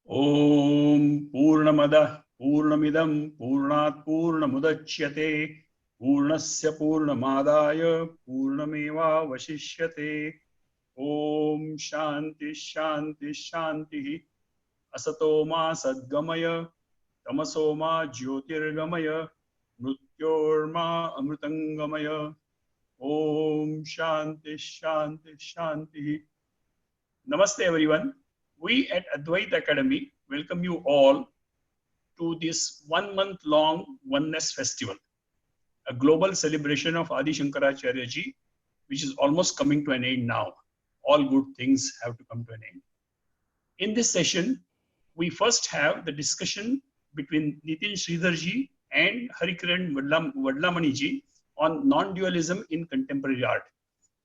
Om Purnamada Purnamidam Purnat Purnamudachyate Purnasya Purnamadaya Purnameva Vashishyate Om Shanti Shanti Shanti Asatoma Sadgamaya Tamasoma Jyotirgamaya Mrityorma Amritangamaya Om Shanti Shanti Shanti. Namaste everyone. We at Advaita Academy welcome you all to this 1 month long Oneness Festival, a global celebration of Adi Shankaracharya ji, which is almost coming to an end now. All good things have to come to an end. In this session, we first have the discussion between Nithin Sridhar ji and Kiran Vadlamani ji on non-dualism in contemporary art.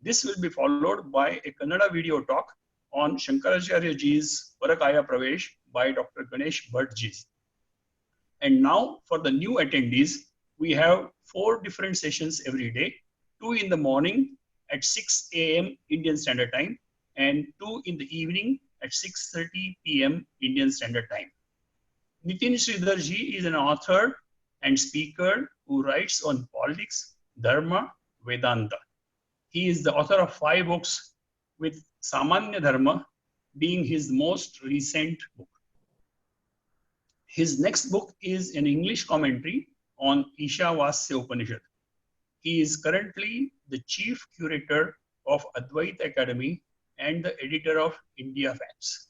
This will be followed by a Kannada video talk on Shankaracharya ji's Varakaya Pravesh by Dr. Ganesh Bhatt ji. And now for the new attendees, we have 4 different sessions every day, 2 in the morning at 6 a.m. Indian Standard Time and 2 in the evening at 6:30 p.m. Indian Standard Time. Nithin Sridhar ji is an author and speaker who writes on politics, dharma, Vedanta. He is the author of 5 books, with Samanya Dharma being his most recent book. His next book is an English commentary on Ishavasya Upanishad. He is currently the chief curator of Advaita Academy and the editor of India Facts.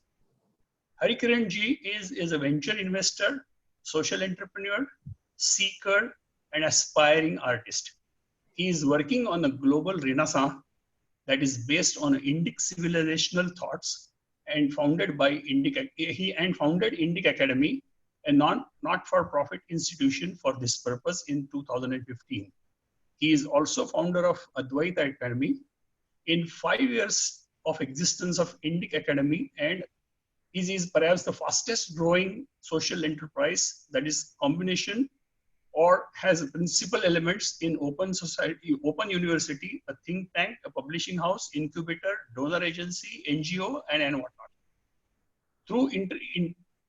Kiran ji is a venture investor, social entrepreneur, seeker, and aspiring artist. He is working on a global renaissance that is based on Indic civilizational thoughts and founded by founded Indic Academy, a not-for-profit institution for this purpose in 2015. He is also founder of Advaita Academy. In 5 years of existence of Indic Academy, and is perhaps the fastest growing social enterprise that is combination or has principal elements in open society, open university, a think tank, a publishing house, incubator, donor agency, NGO, and whatnot. Through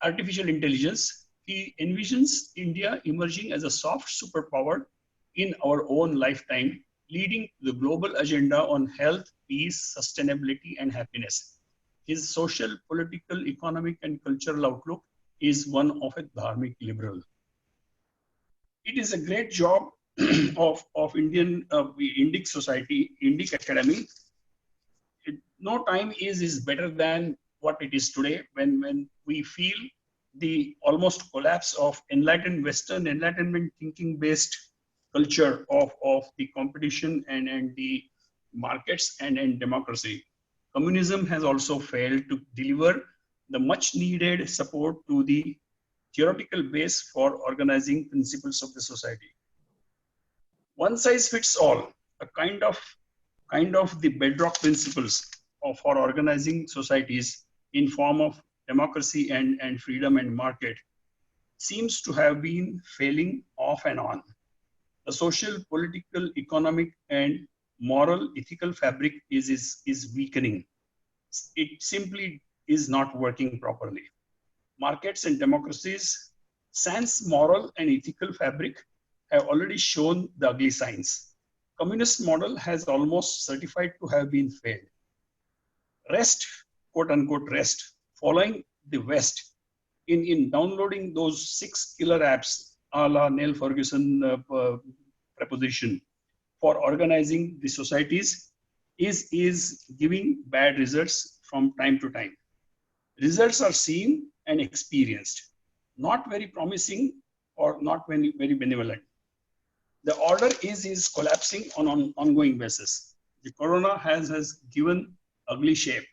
artificial intelligence, he envisions India emerging as a soft superpower in our own lifetime, leading the global agenda on health, peace, sustainability, and happiness. His social, political, economic, and cultural outlook is one of a dharmic liberal. It is a great job of Indic society, Indic Academy. No time is better than what it is today, when we feel the almost collapse of Western Enlightenment thinking based culture of the competition and the markets and democracy. Communism has also failed to deliver the much needed support to the theoretical base for organizing principles of the society. One size fits all, a kind of the bedrock principles for organizing societies in form of democracy and freedom and market seems to have been failing off and on. The social, political, economic, and moral, ethical fabric is weakening. It simply is not working properly. Markets and democracies, sans moral and ethical fabric, have already shown the ugly signs. Communist model has almost certified to have been failed. Rest, quote unquote rest, following the West in downloading those 6 killer apps a la Neil Ferguson preposition for organizing the societies is giving bad results from time to time. Results are seen and experienced, not very promising or not very benevolent. The order is collapsing on an ongoing basis. The corona has given ugly shape.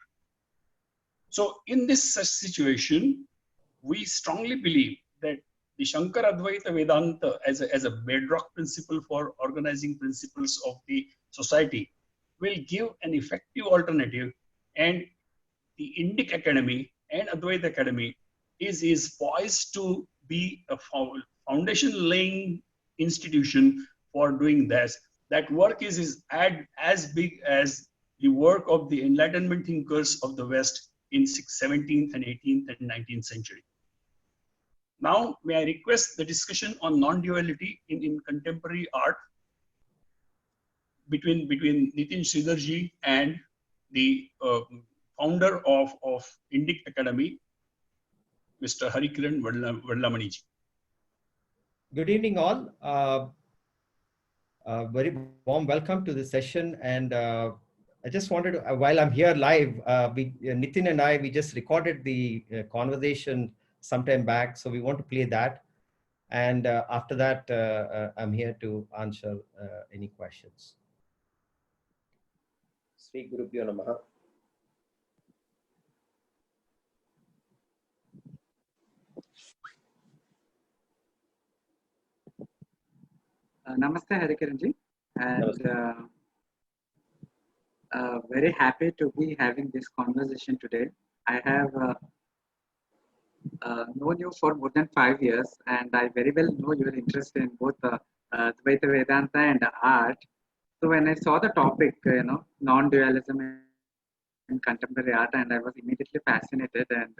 So in this situation, we strongly believe that the Shankara Advaita Vedanta as a bedrock principle for organizing principles of the society will give an effective alternative, and the Indic Academy and Advaita Academy is poised to be a foundation laying institution for doing this. That work is as big as the work of the Enlightenment thinkers of the West in 17th and 18th and 19th century. Now, may I request the discussion on non-duality in contemporary art between Nithin Sridharji and the founder of INDICA Academy, Mr. Kiran Vadlamani ji. Good evening, all. Very warm welcome to the session. And I just wanted to, while I'm here live, Nithin and I, we just recorded the conversation sometime back. So we want to play that. And after that, I'm here to answer any questions. Sri Gurubhyo Namaha. Namaste, Kiran, and very happy to be having this conversation today. I have known you for more than 5 years, and I very well know your interest in both Advaita Vedanta and art. So when I saw the topic, non-dualism in contemporary art, and I was immediately fascinated. And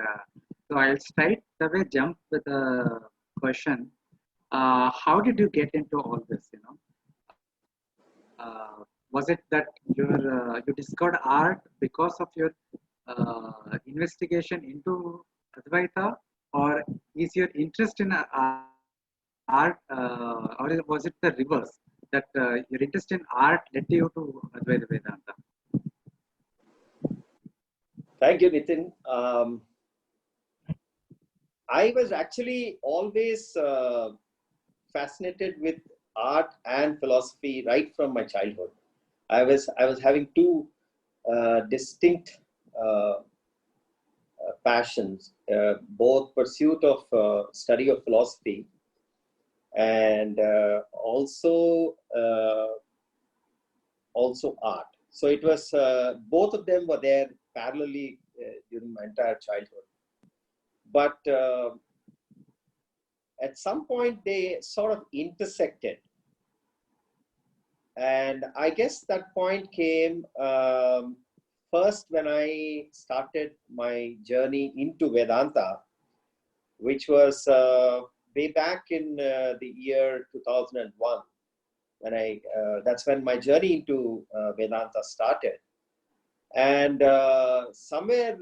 so I'll straight away jump with a question. How did you get into all this? Was it that you discovered art because of your investigation into Advaita, or is your interest in art, or was it the reverse, that your interest in art led you to Advaita Vedanta? Thank you, Nithin. I was actually always fascinated with art and philosophy right from my childhood. I was having two distinct passions, both pursuit of study of philosophy and also art. So it was both of them were there parallelly during my entire childhood. But at some point they sort of intersected. And I guess that point came first when I started my journey into Vedanta, which was way back in the year 2001. When that's when my journey into Vedanta started. And somewhere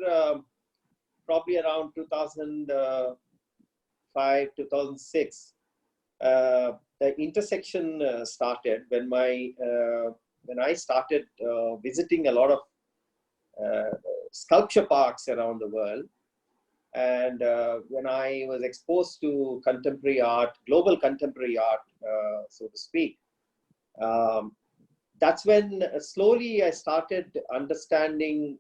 probably around 2005, 2006, the intersection started when I started visiting a lot of sculpture parks around the world, and when I was exposed to contemporary art, global contemporary art, so to speak. That's when slowly I started understanding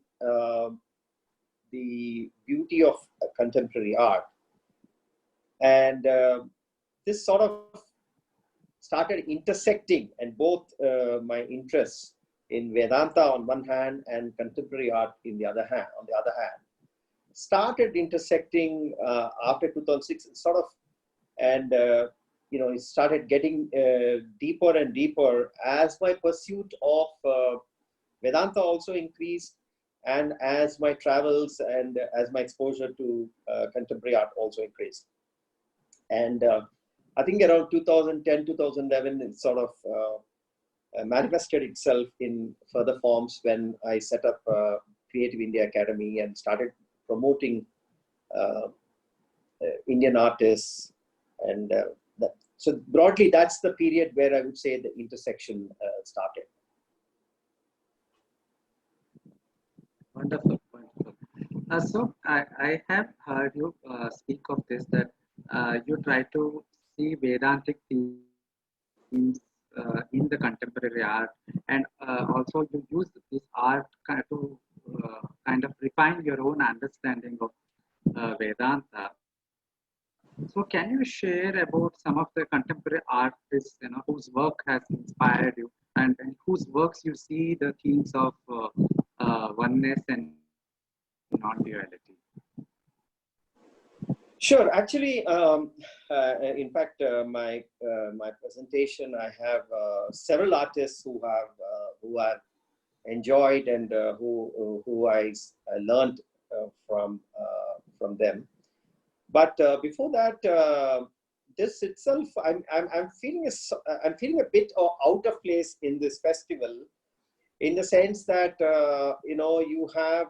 the beauty of contemporary art, and this sort of started intersecting, and both my interests in Vedanta on one hand and contemporary art on the other hand, started intersecting after 2006, sort of, and it started getting deeper and deeper as my pursuit of Vedanta also increased, and as my travels and as my exposure to contemporary art also increased. And I think around 2010, 2011, it sort of manifested itself in further forms when I set up Creative India Academy and started promoting Indian artists. And so broadly, that's the period where I would say the intersection started. Wonderful, wonderful. So I have heard you speak of this, that you try to see Vedantic themes in the contemporary art, and also you use this art to kind of refine your own understanding of Vedanta. So can you share about some of the contemporary artists, whose work has inspired you, and whose works you see the themes of oneness and non-duality? Sure. Actually, in fact, my presentation, I have several artists who are enjoyed and who I learned from them. But before that, this itself, I'm feeling a bit out of place in this festival, in the sense that you have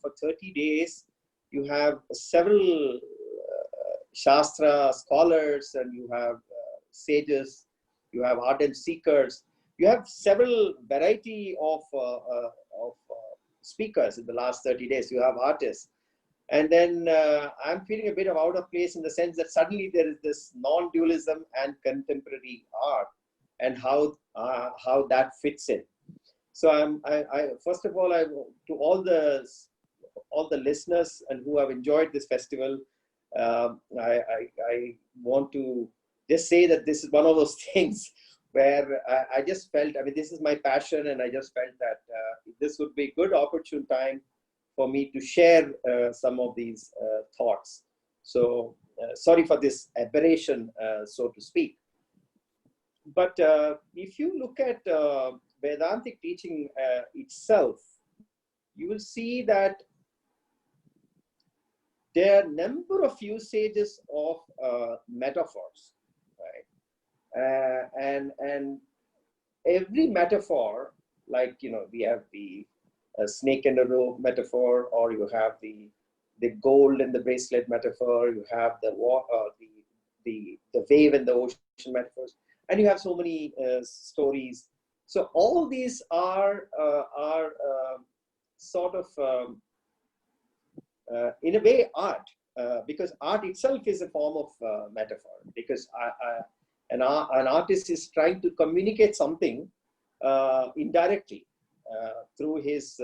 for 30 days you have several Shastra scholars, and you have sages, you have ardent seekers, you have several variety of speakers in the last 30 days. You have artists. And then I'm feeling a bit of out of place in the sense that suddenly there is this non-dualism and contemporary art, and how that fits in. So I first of all, to all the listeners and who have enjoyed this festival, I want to just say that this is one of those things where I just felt, I mean, this is my passion, and I just felt that this would be a good opportune time for me to share some of these thoughts. So sorry for this aberration, so to speak. But if you look at Vedantic teaching itself, you will see that there are a number of usages of metaphors, right? And every metaphor, like, we have the snake and a rope metaphor, or you have the gold and the bracelet metaphor, you have the wave and the ocean metaphors, and you have so many stories. So all these are sort of in a way art, because art itself is a form of metaphor, because an artist is trying to communicate something indirectly through his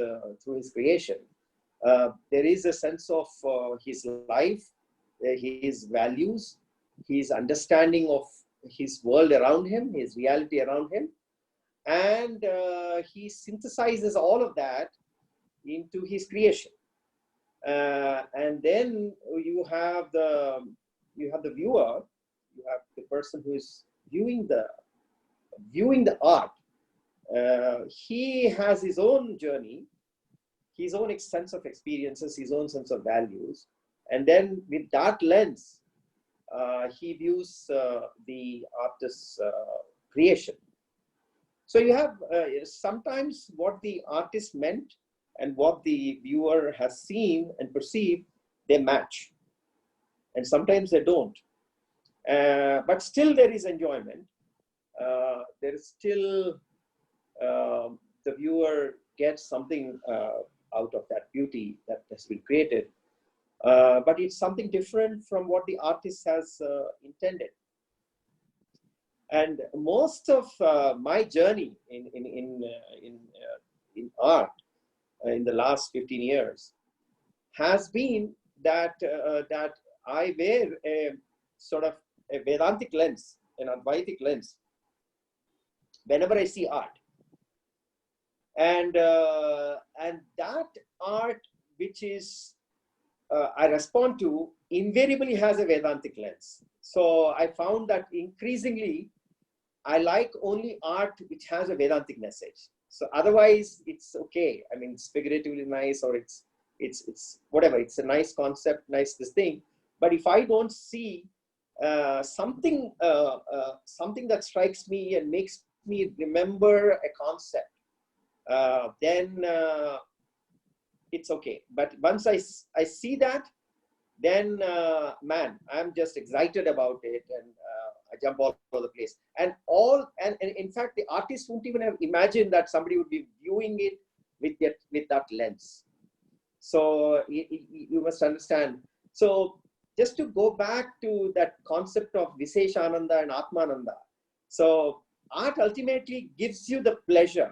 creation. There is a sense of his life, his values, his understanding of his world around him, his reality around him, and he synthesizes all of that into his creation. And then you have the viewer, you have the person who is viewing the art. He has his own journey, his own sense of experiences, his own sense of values, and then with that lens, he views the artist's creation. So you have sometimes what the artist meant and what the viewer has seen and perceived, they match, and sometimes they don't. But still there is enjoyment. There is still the viewer gets something out of that beauty that has been created. But it's something different from what the artist has intended. And most of my journey in art in the last 15 years has been that that I wear a sort of a Vedantic lens, an Advaitic lens, whenever I see art. And that art which is I respond to invariably has a Vedantic lens. So I found that increasingly I like only art which has a Vedantic message. So otherwise it's okay. I mean, it's figuratively nice, or it's whatever. It's a nice concept, nice this thing. But if I don't see something that strikes me and makes me remember a concept, then it's okay. But once I see that, then man, I'm just excited about it, and I jump all over the place. And in fact, the artist won't even have imagined that somebody would be viewing it with that lens. So you must understand. So just to go back to that concept of Visheshananda and Atmananda. So art ultimately gives you the pleasure,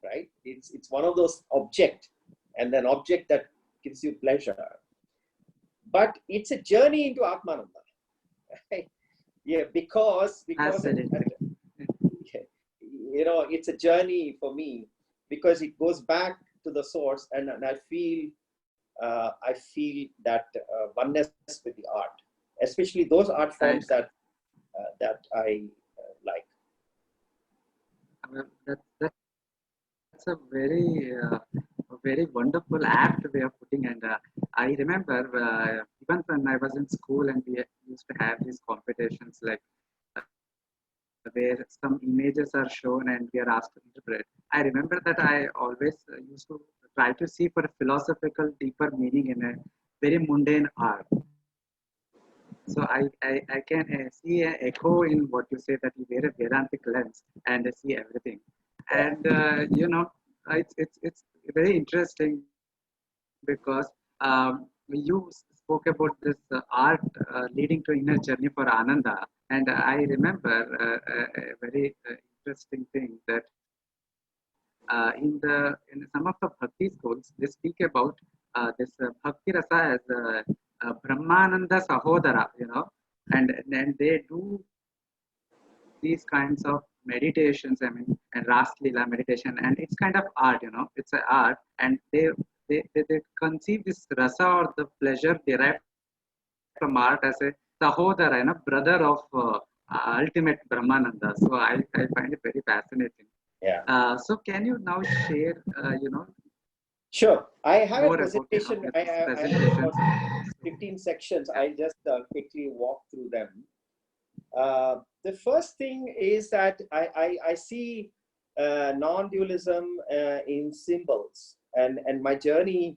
right? It's one of those object, and an object that gives you pleasure. But it's a journey into Atmananda, right? Yeah, because it's a journey for me, because it goes back to the source, and I feel that oneness with the art, especially those art forms that I like. That's a very a very wonderful, apt way of putting. And I remember even when I was in school and we used to have these competitions like where some images are shown and we are asked to interpret. I remember that I always used to try to see for a philosophical, deeper meaning in a very mundane art. So I can see an echo in what you say, that you wear a Vedantic lens and see everything. And it's very interesting because you spoke about this art leading to inner journey for Ananda, and I remember a very interesting thing that in some of the bhakti schools they speak about this bhakti rasa as Brahmananda Sahodara, and they do these kinds of meditations, and Ras Leela meditation, and it's kind of art, it's an art, and they conceive this rasa or the pleasure derived from art as a sahodara, brother of ultimate Brahmananda. So I find it very fascinating. Yeah. So can you now share, Sure. I have more a presentation. about, I have about 15 sections. Yeah. I just quickly walk through them. The first thing is that I see non-dualism in symbols, and my journey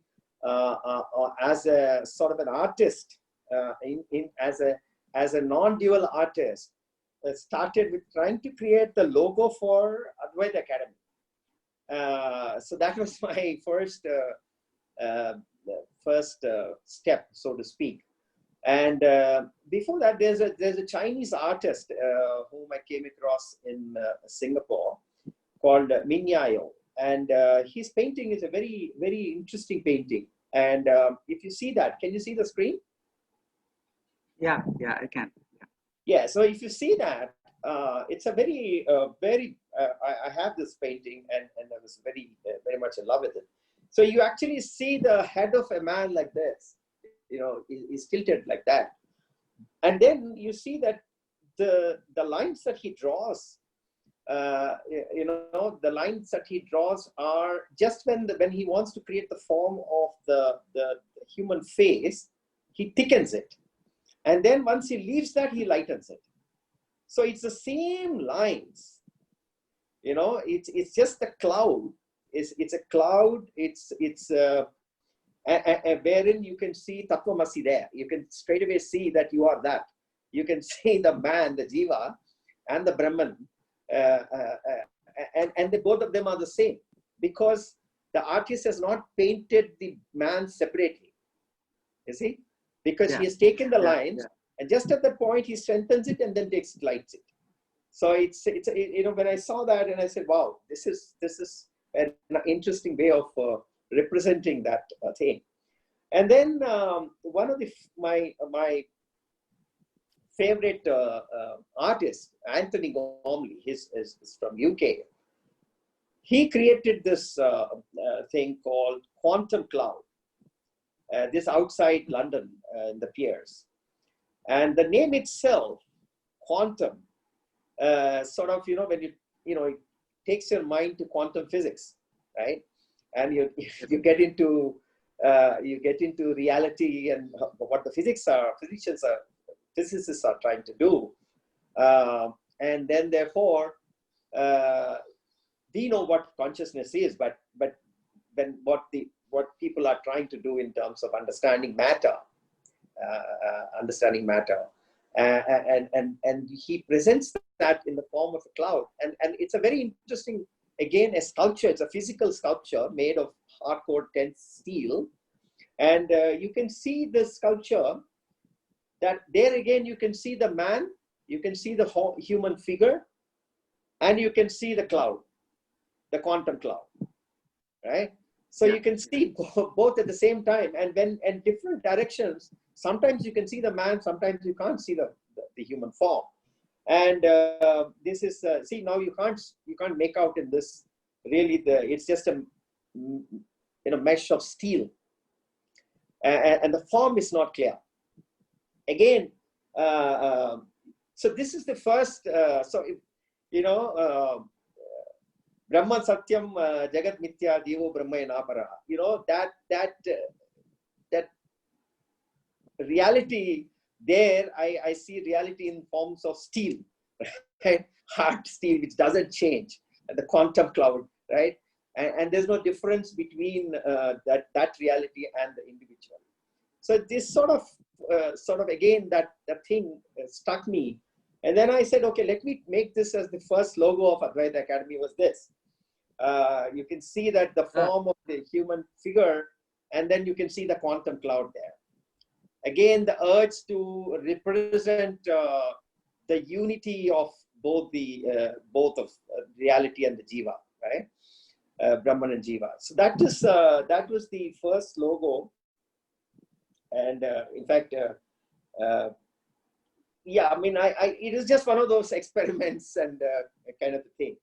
as a sort of an artist, as a non-dual artist, started with trying to create the logo for Advaita Academy. So that was my first step, so to speak. And before that, there's a Chinese artist whom I came across in Singapore called Min Yayo, and his painting is a very, very interesting painting. And if you see that, can you see the screen? Yeah, I can. Yeah. So if you see that, it's a very, I have this painting, and I was very, very much in love with it. So you actually see the head of a man like this, is tilted like that. And then you see that the lines that he draws, the lines that he draws are just when he wants to create the form of the human face, he thickens it. And then once he leaves that, he lightens it. So it's the same lines, it's just a cloud. It's a cloud. It's wherein you can see Tattvamasi there. You can straight away see that you are that. You can see the man, the Jiva, and the Brahman, and both of them are the same, because the artist has not painted the man separately. You see, because he has taken the lines, and just at that point he strengthens it and then lights it. So it's when I saw that, and I said, wow, this is an interesting way of representing that thing. And then one of my favorite artists, Anthony Gormley, is from UK. He created this thing called Quantum Cloud. This outside London in the piers, and the name itself, quantum, sort of when it takes your mind to quantum physics, right? And you get into reality and what the physicists are trying to do, and then therefore we know what consciousness is, but then what people are trying to do in terms of understanding matter, and he presents that in the form of a cloud, and it's a very interesting, again, a sculpture. It's a physical sculpture made of hardcore tense steel, and you can see the sculpture that there again you can see the man, you can see the human figure, and you can see the cloud, the quantum cloud, right? So you can see both at the same time, and in different directions. Sometimes you can see the man, sometimes you can't see the human form. And this is see, now you can't make out in this really it's just a mesh of steel, and the form is not clear. Again, so this is the first. Brahman Satyam Jagat Mithya Devo Brahmayana Para. You know, that reality there, I see reality in forms of steel, right? Hard steel, which doesn't change, and the quantum cloud, right? And there's no difference between that reality and the individual. So this sort of again, that thing struck me. And then I said, okay, let me make this as the first logo of Advaita Academy was this. You can see that the form of the human figure, and then you can see the quantum cloud there. Again, the urge to represent the unity of both of reality and the jiva, right? Brahman and jiva. So that was the first logo. And in fact, yeah, I mean, it is just one of those experiments and kind of a thing.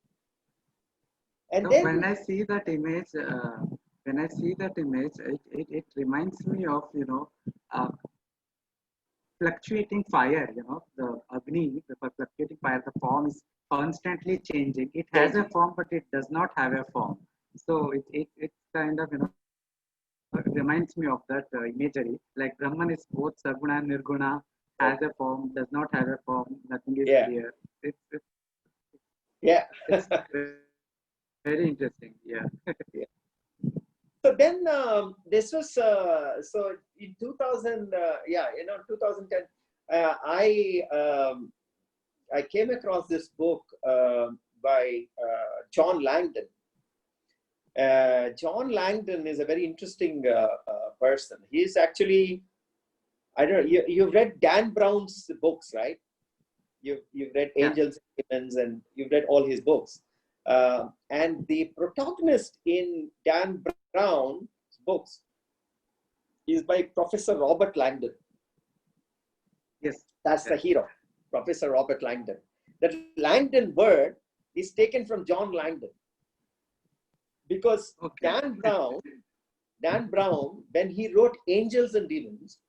And so then when I see that image, it reminds me of, you know, fluctuating fire. You know, the Agni, the fluctuating fire. The form is constantly changing. It has a form, but it does not have a form. So it kind of, you know, reminds me of that imagery. Like Brahman is both Saguna and Nirguna, has a form, does not have a form, nothing is clear. It's very interesting. Yeah. Yeah. So then this was so in 2000, 2010. I came across this book by John Langdon. John Langdon is a very interesting person. He's actually, I don't know, you've read Dan Brown's books, right? You've read Angels and Demons, and you've read all his books. And the protagonist in Dan Brown's books is by Professor Robert Langdon. Yes. That's the hero, Professor Robert Langdon. That Langdon word is taken from John Langdon. Because Dan Brown, when he wrote Angels and Demons,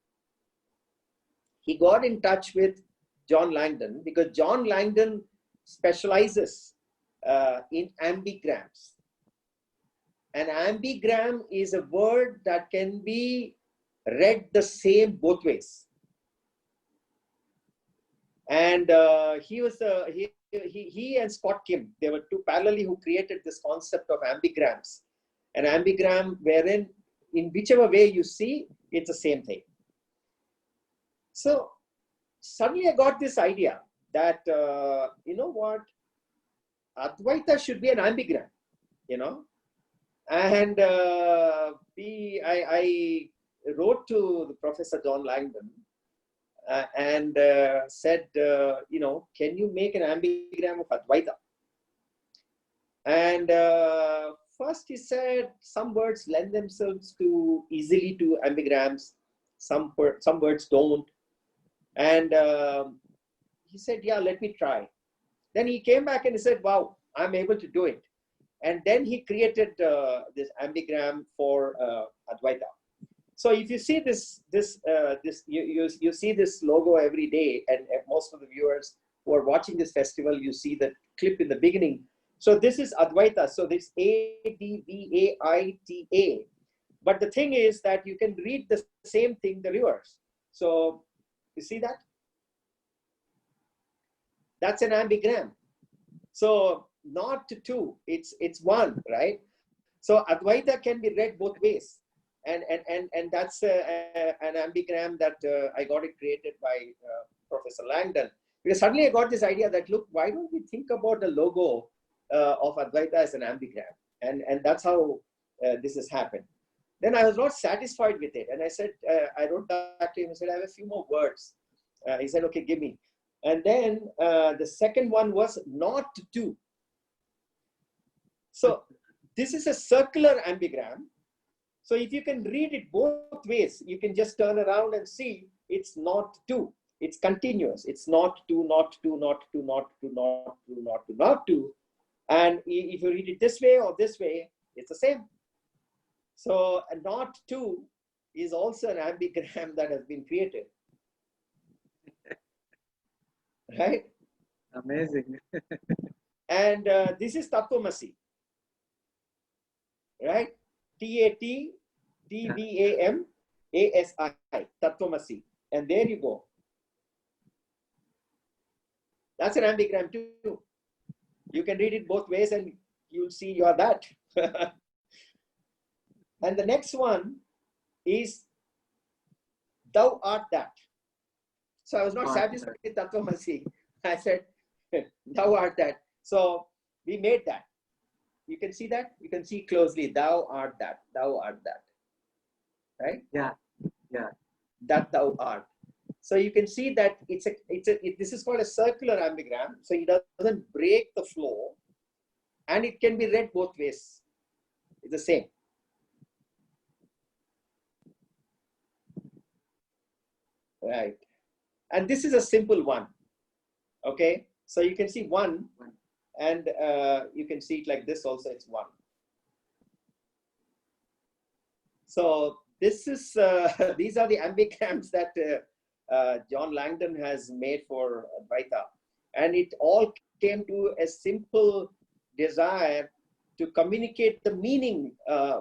he got in touch with John Langdon because John Langdon specializes in ambigrams. An ambigram is a word that can be read the same both ways. And he and Scott Kim, they were two parallelly who created this concept of ambigrams. An ambigram wherein in whichever way you see, it's the same thing. So suddenly I got this idea that, you know what, Advaita should be an ambigram, you know. And I wrote to the Professor John Langdon and said, you know, can you make an ambigram of Advaita? And first he said some words lend themselves easily to ambigrams, some words don't. And he said, yeah, let me try. Then he came back and he said, wow, I'm able to do it. And then he created this ambigram for Advaita. So if you see you see this logo every day, and most of the viewers who are watching this festival, you see the clip in the beginning. So this is Advaita. So this Advaita. But the thing is that you can read the same thing the reverse. So you see that? That's an ambigram. So not two, it's one, right? So Advaita can be read both ways. And that's an ambigram that I got it created by Professor Langdon. Because suddenly I got this idea that, look, why don't we think about the logo of Advaita as an ambigram? And that's how this has happened. Then I was not satisfied with it. And I said, I wrote back to him and said, I have a few more words. He said, okay, give me. And then the second one was not to. So this is a circular ambigram. So if you can read it both ways, you can just turn around and see it's not to. It's continuous. It's not to, not to, not to, not to, not to, not to, not to. And if you read it this way or this way, it's the same. So a not to is also an ambigram that has been created. Right? Amazing. And this is Tattvamasi. right? Tattvamasi, Tattvamasi. And there you go. That's an ambigram too. You can read it both ways and you'll see you are that. And the next one is thou art that. So I was not satisfied with Tattvamasi. I said, thou art that. So we made that. You can see that? You can see closely. Thou art that. Thou art that. Right? Yeah. Yeah. That thou art. So you can see that this is called a circular ambigram. So it doesn't break the flow, and it can be read both ways. It's the same. Right. And this is a simple one. Okay. So you can see one, and you can see it like this also. It's one. So this is these are the ambigrams that John Langdon has made for Advaita, and it all came to a simple desire to communicate the meaning.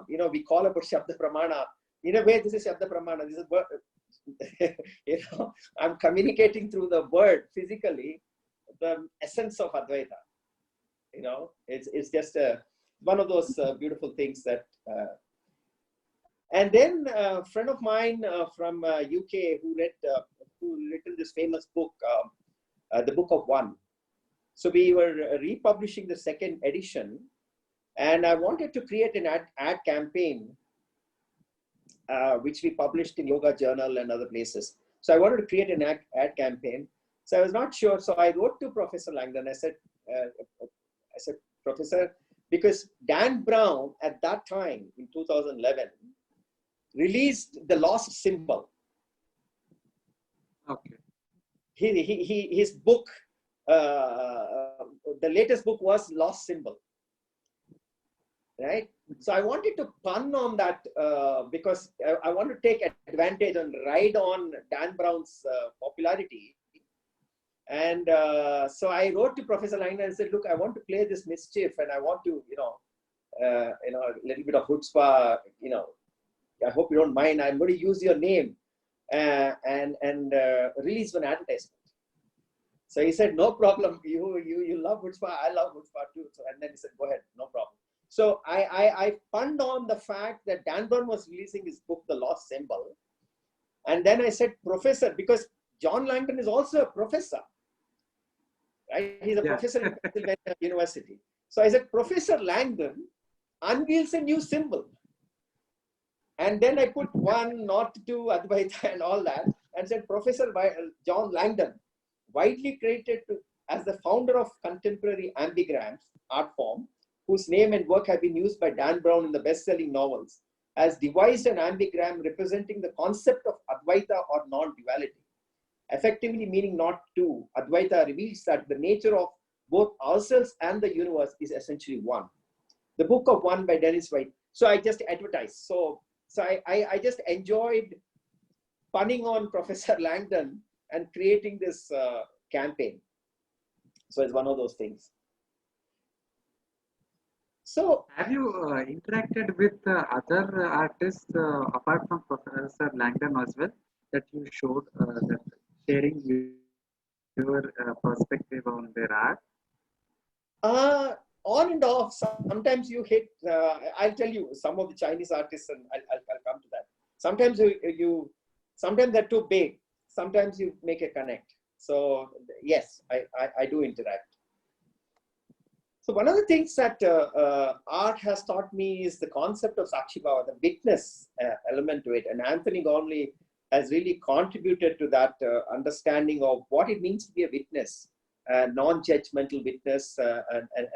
We call about Shabda Pramana. In a way, this is Shabda Pramana. This is I'm communicating through the word physically the essence of Advaita. It's just one of those beautiful things that. And then a friend of mine from UK who written this famous book, The Book of One. So we were republishing the second edition, and I wanted to create an ad campaign, which we published in Yoga Journal and other places. So I wanted to create an ad campaign. So I was not sure. So I wrote to Professor Langdon. I said, Professor, because Dan Brown at that time in 2011 released The Lost Symbol. Okay. His book, the latest book was Lost Symbol. Right? So I wanted to pun on that because I want to take advantage and ride on Dan Brown's popularity. And so I wrote to Professor Langdon and said, look, I want to play this mischief, and I want to, a little bit of chutzpah, I hope you don't mind. I'm going to use your name and release an advertisement. So he said, no problem. You love chutzpah. I love chutzpah too. So, and then he said, go ahead, no problem. So I punned on the fact that Dan Brown was releasing his book, The Lost Symbol. And then I said, Professor, because John Langdon is also a professor. Right? He's a professor at Pennsylvania University. So I said, Professor Langdon unveils a new symbol. And then I put 1, not 2, Advaita and all that, and said, Professor John Langdon, widely credited as the founder of contemporary ambigrams art form, whose name and work have been used by Dan Brown in the best-selling novels, has devised an ambigram representing the concept of Advaita or non-duality. Effectively meaning not two, Advaita reveals that the nature of both ourselves and the universe is essentially one. The Book of One by Dennis White. So I just advertised. So I just enjoyed punning on Professor Langdon and creating this campaign. So it's one of those things. So have you interacted with other artists apart from Professor Langdon as well, that you showed that sharing your perspective on their art? On and off. Sometimes you hit. I'll tell you some of the Chinese artists, and I'll come to that. Sometimes sometimes they're too big. Sometimes you make a connect. So yes, I do interact. So one of the things that art has taught me is the concept of Sakshi Bhava, the witness element to it. And Anthony Gormley has really contributed to that understanding of what it means to be a witness. Non-judgmental witness,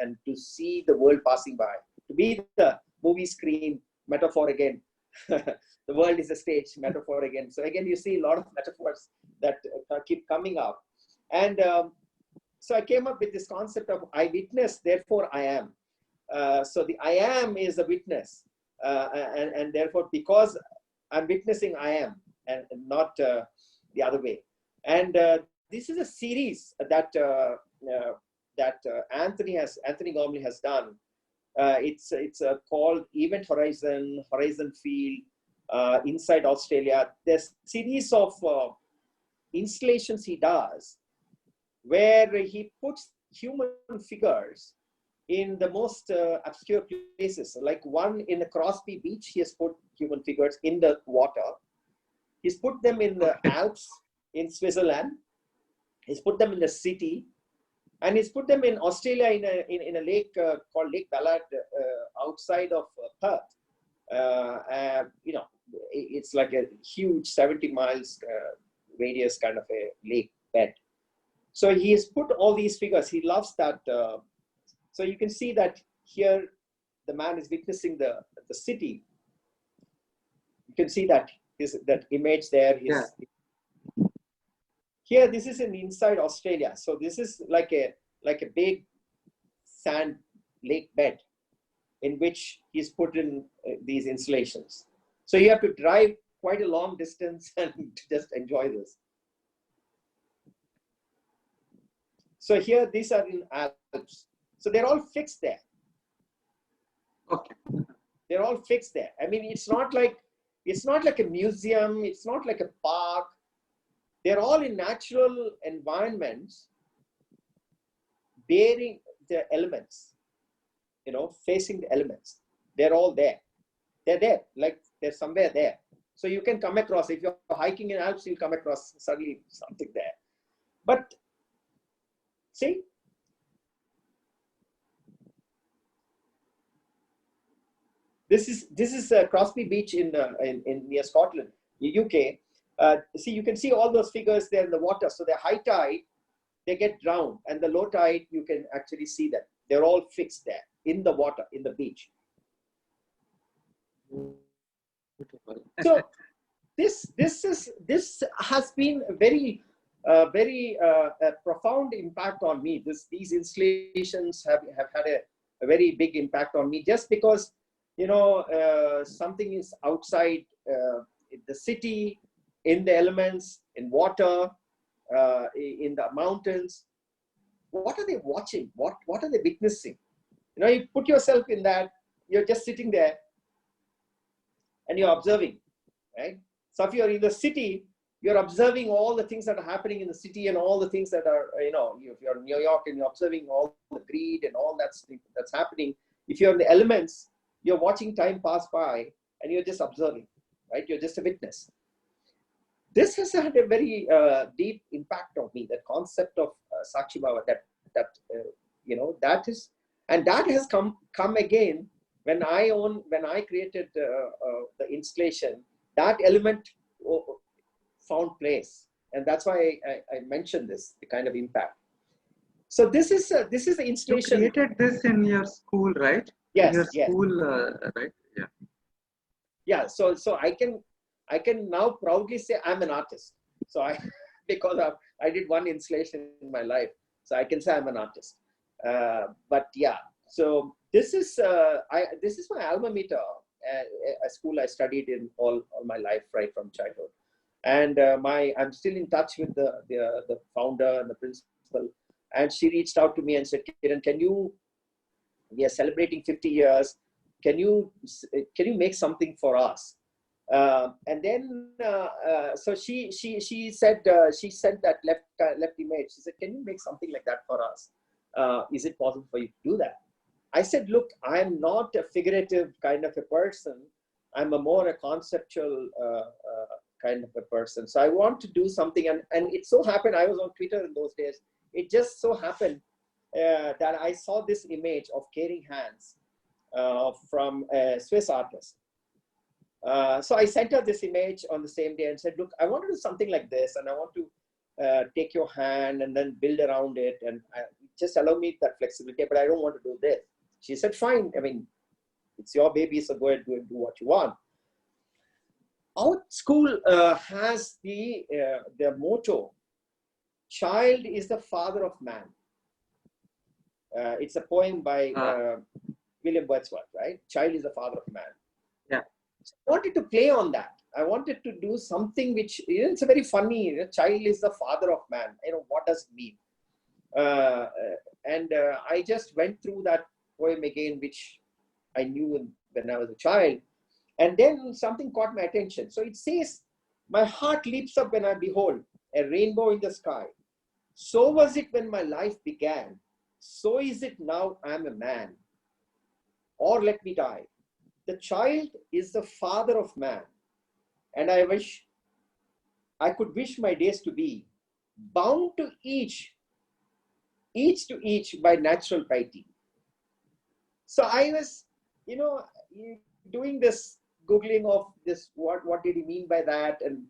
and to see the world passing by, to be the movie screen metaphor again. The world is a stage metaphor again. So again, you see a lot of metaphors that keep coming up. And so I came up with this concept of I witness, therefore I am. So the I am is the witness. And therefore, because I'm witnessing, I am, and not the other way. And this is a series that Anthony Gormley has done, It's called Event Horizon, Horizon Field, inside Australia. There's a series of installations he does where he puts human figures in the most obscure places. Like one in the Crosby Beach, he has put human figures in the water. He's put them in the Alps in Switzerland. He's put them in the city. And he's put them in Australia in a lake called Lake Ballard outside of Perth. You know, it's like a huge 70 miles radius kind of a lake bed. So he has put all these figures. He loves that. So you can see that here the man is witnessing the city. You can see that that image there. Here, this is inside Australia. So this is like a big sand lake bed in which he's put in these installations. So you have to drive quite a long distance and just enjoy this. So here, these are in Alps. So they're all fixed there. Okay. They're all fixed there. I mean, it's not like a museum. It's not like a park. They're all in natural environments, bearing the elements, you know, facing the elements. They're all there. They're there, like they're somewhere there. So you can come across, if you're hiking in Alps, you'll come across suddenly something there. But see, this is Crosby Beach in near Scotland, UK. See, you can see all those figures there in the water. So the high tide, they get drowned, and the low tide, you can actually see them. They're all fixed there in the water, in the beach. So this has been a very profound impact on me. These installations have had a very big impact on me, just because, you know, something is outside the city, in the elements, in water, in the mountains. What are they watching? What are they witnessing? You know, you put yourself in that, you're just sitting there and you're observing, right? So if you're in the city, you're observing all the things that are happening in the city and all the things that are, you know, if you're in New York and you're observing all the greed and all that's happening. If you're in the elements, you're watching time pass by and you're just observing, right? You're just a witness. This has had a very deep impact on me. That concept of Sakshi Bhava, you know, that has come again when I created the installation. That element found place, and that's why I mentioned this, the kind of impact. So this is the installation. You created this in your school, right? Yes. In your yes. school, right? Yeah. Yeah. So I can now proudly say I'm an artist. So because I did one installation in my life, so I can say I'm an artist. But yeah, so this is my alma mater, a school I studied in all my life, right from childhood. And I'm still in touch with the founder and the principal. And she reached out to me and said, Kiran, we are celebrating 50 years. Can you make something for us? And then, so she said, she sent that left image. She said, can you make something like that for us? Is it possible for you to do that? I said, look, I'm not a figurative kind of a person. I'm more a conceptual kind of a person. So I want to do something. And it so happened, I was on Twitter in those days. It just so happened that I saw this image of caring hands from a Swiss artist. So I sent her this image on the same day and said, look, I want to do something like this. And I want to take your hand and then build around it. And just allow me that flexibility, but I don't want to do this. She said, fine. I mean, it's your baby, so go ahead and do what you want. Our school has the motto, child is the father of man. It's a poem by William Wordsworth, right? Child is the father of man. Yeah. So I wanted to play on that. I wanted to do something which, it's a very funny, child is the father of man. What does it mean? I just went through that poem again, which I knew when I was a child. And then something caught my attention. So it says, my heart leaps up when I behold a rainbow in the sky. So was it when my life began. So is it now I am a man. Or let me die. The child is the father of man. And I could wish my days to be bound to each to each by natural piety. So I was, doing this Googling of this, what did he mean by that? And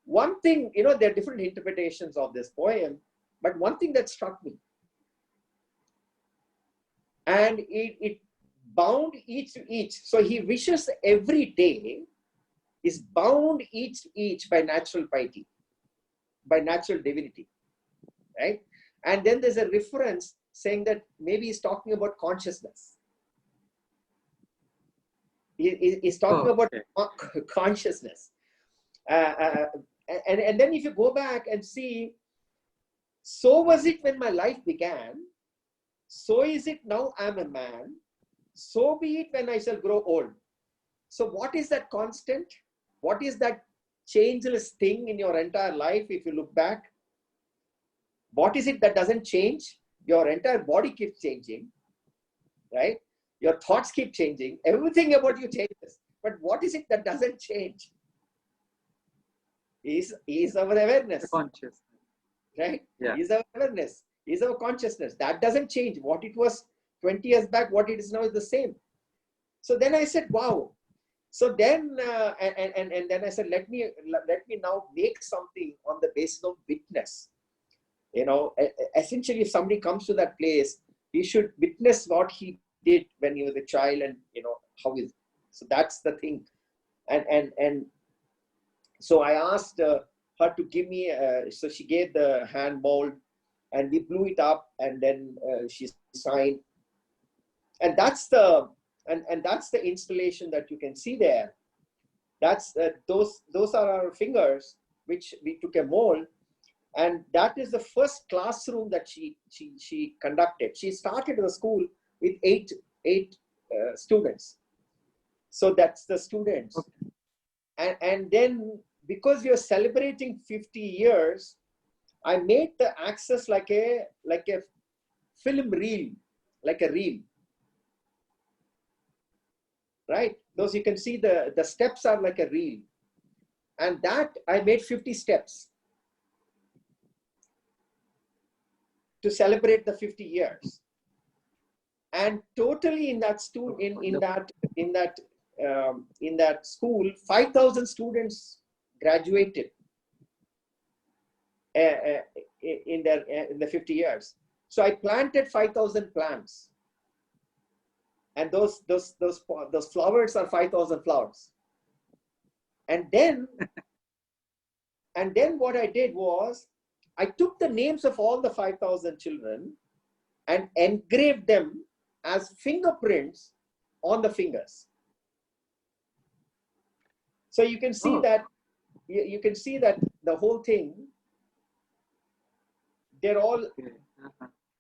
one thing, there are different interpretations of this poem, but one thing that struck me, and it bound each to each. So he wishes every day is bound each to each by natural piety, by natural divinity, right? And then there's a reference saying that maybe he's talking about consciousness. He's talking about consciousness. And then if you go back and see, so was it when my life began, so is it now I'm a man, so be it when I shall grow old. So what is that constant? What is that changeless thing in your entire life if you look back? What is it that doesn't change? Your entire body keeps changing, right? Your thoughts keep changing. Everything about you changes. But what is it that doesn't change? Is our awareness. Consciousness. Right? Yeah. Is our awareness. Is our consciousness. That doesn't change. What it was 20 years back, what it is now is the same. So then I said, wow. So then, and then I said, let me now make something on the basis of witness. Essentially, if somebody comes to that place, he should witness what he did when he was a child, and how is. So that's the thing. And so I asked her to give me. So she gave the hand mold, and we blew it up, and then she signed. And that's the installation that you can see there. That's those are our fingers, which we took a mold. And that is the first classroom that she conducted. She started the school with eight students. So that's the students. Okay. And then because we are celebrating 50 years, I made the access like a film reel, like a reel. Right? Those you can see the steps are like a reel. And that I made 50 steps to celebrate the 50 years. And totally in that school, in that school, 5,000 students graduated in the 50 years. So I planted 5,000 plants, and those flowers are 5,000 flowers. And then what I did was, I took the names of all the 5,000 children and engraved them as fingerprints on the fingers. So you can see that you can see that the whole thing, they're all,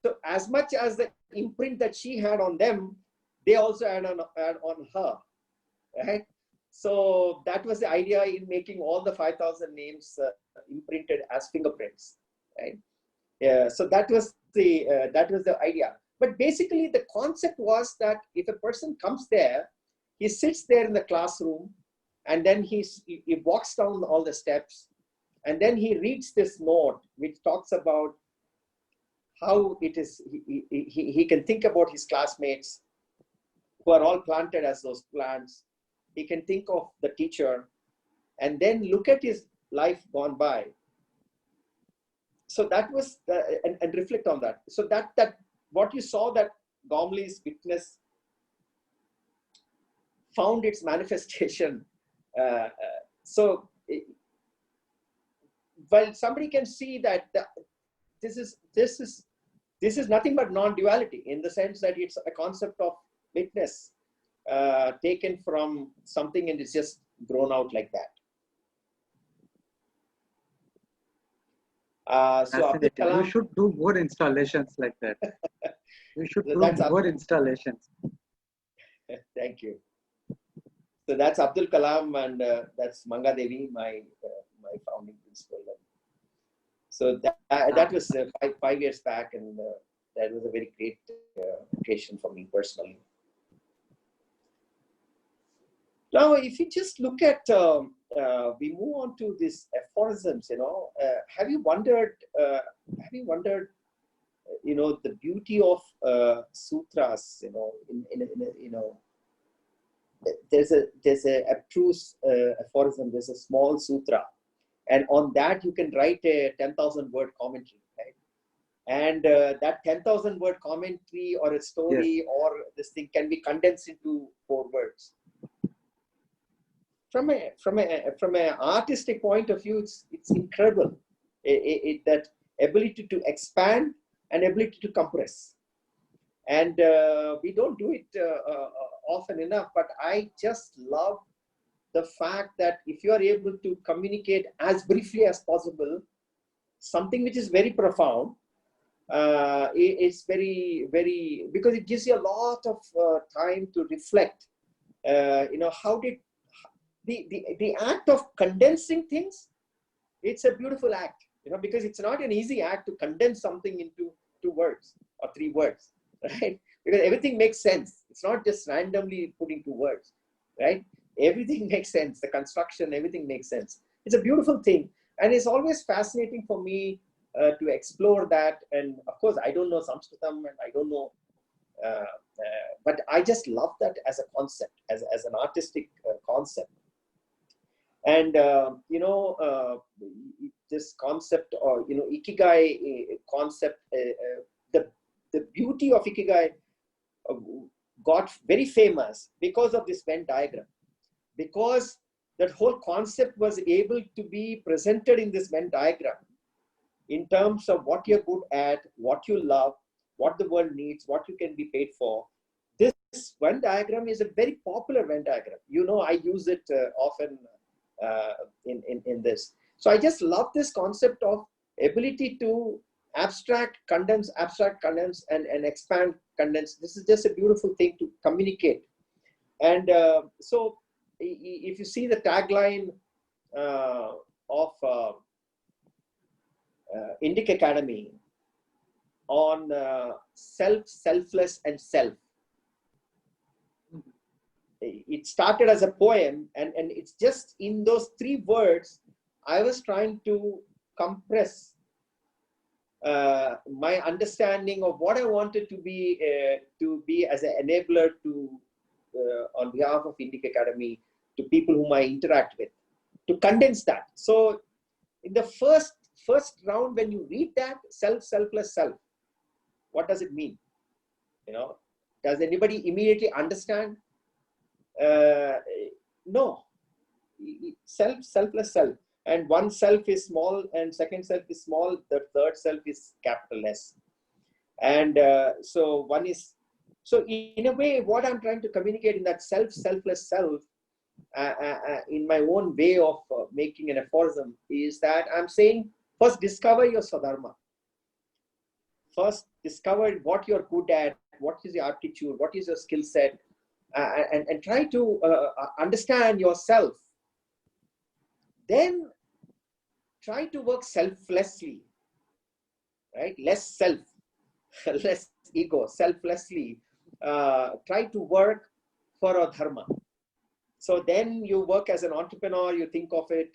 so as much as the imprint that she had on them, they also had on her, right? So that was the idea in making all the 5,000 names imprinted as fingerprints, right? Yeah, so that was the idea. But basically the concept was that if a person comes there, he sits there in the classroom, and then he walks down all the steps, and then he reads this note which talks about how it is, he can think about his classmates who are all planted as those plants. He can think of the teacher and then look at his life gone by. So that was, and reflect on that. So that what you saw, that Gormley's witness found its manifestation. So while somebody can see that this is nothing but non-duality, in the sense that it's a concept of witness taken from something and it's just grown out like that. So you should do more installations like that. You should do more installations. Thank you. So that's Abdul Kalam, and that's Manga Devi, my founding principal. So that was 5 years back, and that was a very great occasion for me personally. Now, if you just look at, we move on to these aphorisms. Have you wondered? The beauty of sutras. There's a abstruse aphorism. There's a small sutra, and on that you can write a 10,000-word commentary, right? And that 10,000-word commentary or a story or this thing can be condensed into 4 words. From an artistic point of view, it's incredible. That ability to expand and ability to compress. And we don't do it often enough, but I just love the fact that if you are able to communicate as briefly as possible, something which is very profound, it's very, very, because it gives you a lot of time to reflect. How did the act of condensing things, it's a beautiful act, because it's not an easy act to condense something into 2 words or 3 words, right? Because everything makes sense. It's not just randomly putting 2 words, right? Everything makes sense. The construction, everything makes sense. It's a beautiful thing. And it's always fascinating for me to explore that. And of course, I don't know Sanskritam, and I don't know, but I just love that as a concept, as an artistic concept. And this concept, or ikigai concept, the beauty of ikigai got very famous because of this Venn diagram, because that whole concept was able to be presented in this Venn diagram in terms of what you're good at, what you love, what the world needs, what you can be paid for. This Venn diagram is a very popular Venn diagram. I use it often in this. So I just love this concept of ability to abstract, condense, and expand, condense. This is just a beautiful thing to communicate. And so if you see the tagline of INDICA Academy on self, selfless, and self. It started as a poem, and it's just in those 3 words, I was trying to compress my understanding of what I wanted to be as an enabler to, on behalf of INDICA Academy, to people whom I interact with, to condense that. So in the first round, when you read that, self, selfless, self, what does it mean? Does anybody immediately understand? No. Self, selfless, self. And one self is small, and second self is small. The third self is capital S. And so one is, so in a way, what I'm trying to communicate in that self, selfless self, in my own way of making an aphorism, is that I'm saying, first discover your Swadharma. First discover what you're good at, what is your aptitude, what is your skill set, and try to understand yourself. Then try to work selflessly, right? Less self, less ego, selflessly. Try to work for a dharma. So then you work as an entrepreneur, you think of it,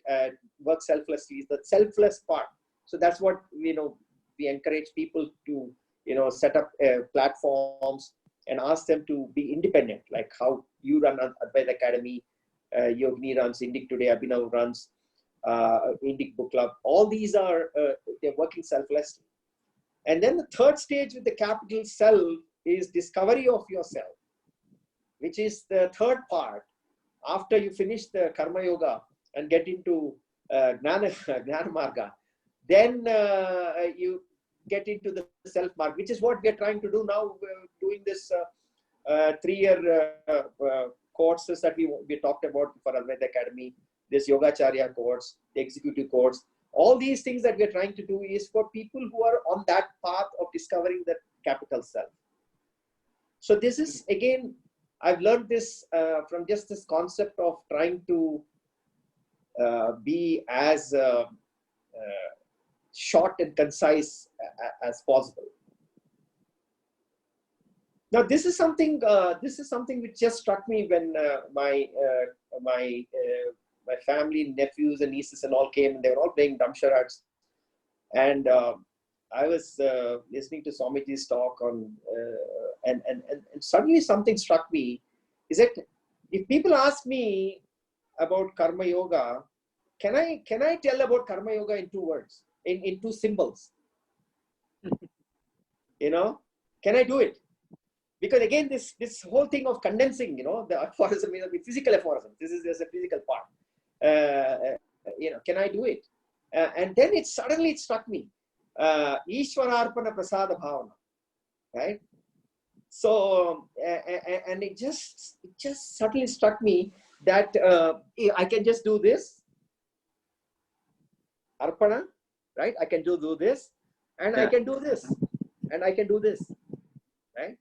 work selflessly, the selfless part. So that's what, we encourage people to, set up platforms and ask them to be independent, like how you run Advaita Academy, Yogini runs Indic Today, Abhinav runs Indic Book Club. All these are, they're working selflessly. And then the third stage with the capital self is discovery of yourself, which is the third part. After you finish the Karma Yoga and get into Gnana Marga, then you get into the self mark, which is what we are trying to do now. We're doing this 3-year courses that we talked about for Advaita Academy, this Yogacharya course, the executive course. All these things that we are trying to do is for people who are on that path of discovering the capital self. So this is, again, I've learned this from just this concept of trying to be as short and concise as possible. Now, this is something which just struck me when my family, nephews and nieces and all came, and they were all playing damsharads. And I was listening to Swamiji's talk on, and suddenly something struck me, is that if people ask me about Karma Yoga, can I tell about Karma Yoga in 2 words, in 2 symbols? You know, can I do it? Because again, this whole thing of condensing, you know, the aphorism, you know, the physical aphorism, this is just a physical part. You know, can I do it? And then it suddenly struck me, Ishwararpana Prasada Bhavana, right? So, and it just suddenly struck me that I can just do this, Arpana, right? I can do this, and I can do this, and I can do this, right?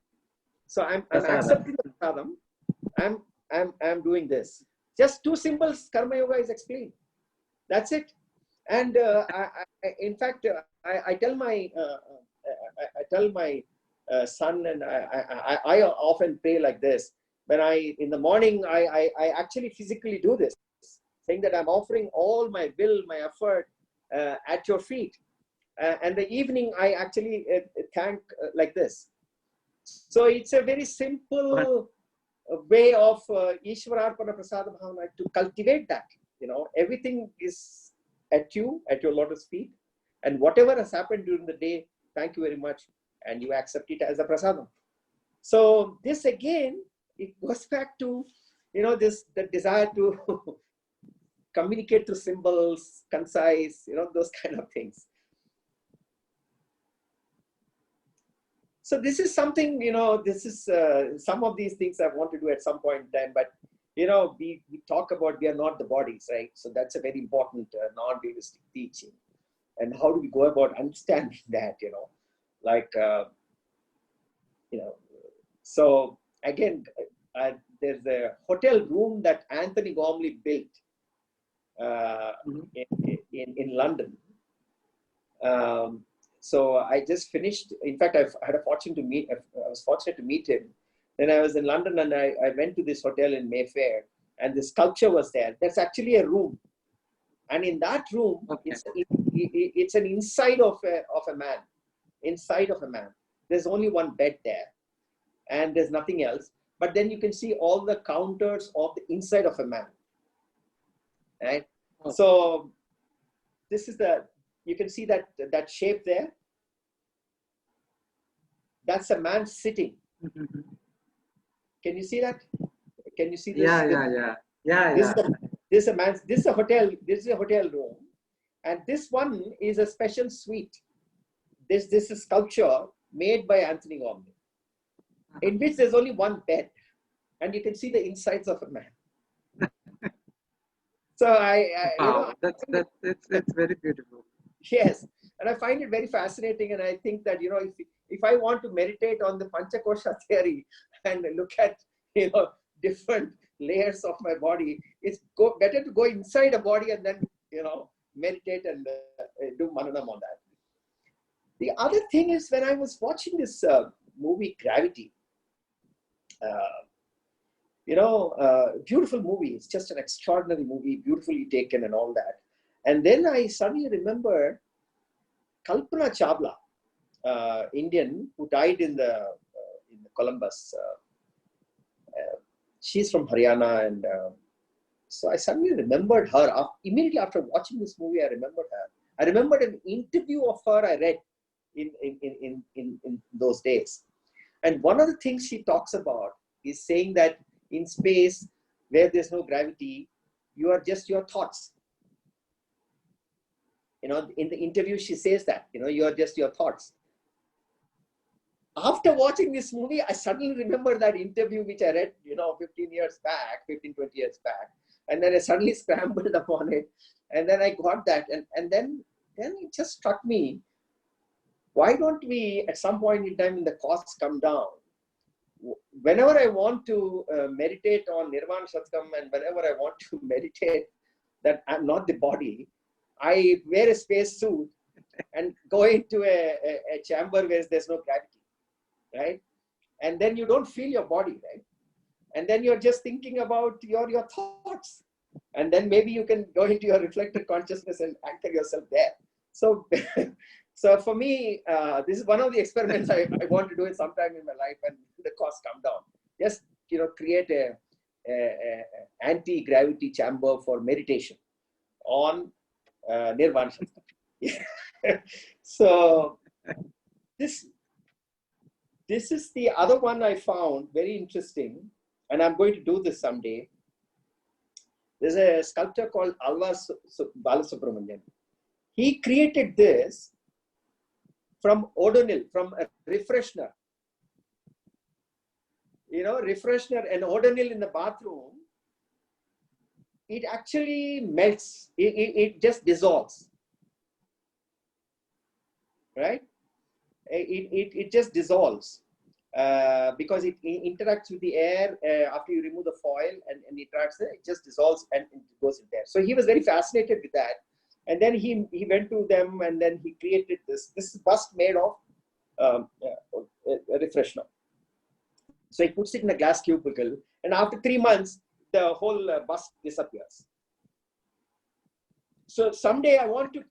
So I'm accepting the prasadam. I'm doing this. Just 2 symbols. Karma Yoga is explained. That's it. And in fact, I tell my son, and I often pray like this. When in the morning, I actually physically do this, saying that I'm offering all my will, my effort at your feet. And the evening, I actually thank like this. So it's a very simple way of Ishwararpana Prasada Bhavana to cultivate that. You know, everything is at your lotus feet, and whatever has happened during the day, thank you very much, and you accept it as a prasadam. So this again, it goes back to, you know, the desire to communicate through symbols, concise, you know, those kind of things. So this is something, you know, this is some of these things I want to do at some point in time, but, you know, we talk about we are not the bodies, right? So that's a very important non-dualistic teaching. And how do we go about understanding that, you know, like, you know, so again, there's a hotel room that Anthony Gormley built in London. So I just finished. In fact, I was fortunate to meet him. Then I was in London, and I went to this hotel in Mayfair, and the sculpture was there. That's actually a room, and in that room, it's an inside of a man. Inside of a man. There's only one bed there, and there's nothing else. But then you can see all the counters of the inside of a man. Right. Oh. So this is you can see that shape there. That's a man sitting. Can you see that? Can you see this? This is a hotel. This is a hotel room, and this one is a special suite. This is a sculpture made by Anthony Gormley, in which there's only one bed, and you can see the insides of a man. So wow, you know, that's very beautiful. Yes, and I find it very fascinating, and I think that, you know, if I want to meditate on the Panchakosha theory and look at, you know, different layers of my body, it's better to go inside a body and then, you know, meditate and do mananam on that. The other thing is, when I was watching this movie Gravity, you know, beautiful movie. It's just an extraordinary movie, beautifully taken and all that. And then I suddenly remember Kalpana Chawla, Indian, who died in the Columbus. She's from Haryana, and so I suddenly remembered her. Immediately after watching this movie, I remembered her. I remembered an interview of her I read in those days. And one of the things she talks about is saying that in space, where there's no gravity, you are just your thoughts. You know, in the interview, she says that, you know, you are just your thoughts. After watching this movie, I suddenly remember that interview which I read, you know, 20 years back. And then I suddenly scrambled upon it. And then I got that. And then it just struck me, why don't we, at some point in time when the costs come down, whenever I want to meditate on Nirvana Shatkam, and whenever I want to meditate that I'm not the body, I wear a space suit and go into a chamber where there's no gravity, right? And then you don't feel your body, right? And then you're just thinking about your thoughts. And then maybe you can go into your reflective consciousness and anchor yourself there. So, so for me, this is one of the experiments I want to do it sometime in my life when the costs come down. Just, create a anti-gravity chamber for meditation on Nirvana. So this is the other one I found very interesting, and I'm going to do this someday. There's a sculptor called Alva Balasubramanian. He created this from Odonil, from a refreshener. Refreshener and Odonil in the bathroom, it actually melts. It just dissolves, right? It just dissolves because it interacts with the air after you remove the foil and interacts there. It just dissolves and it goes in there. So he was very fascinated with that. And then he went to them and then he created this. This is bust made of a refreshener. So he puts it in a glass cubicle, and after 3 months, the whole bust disappears. So someday I want to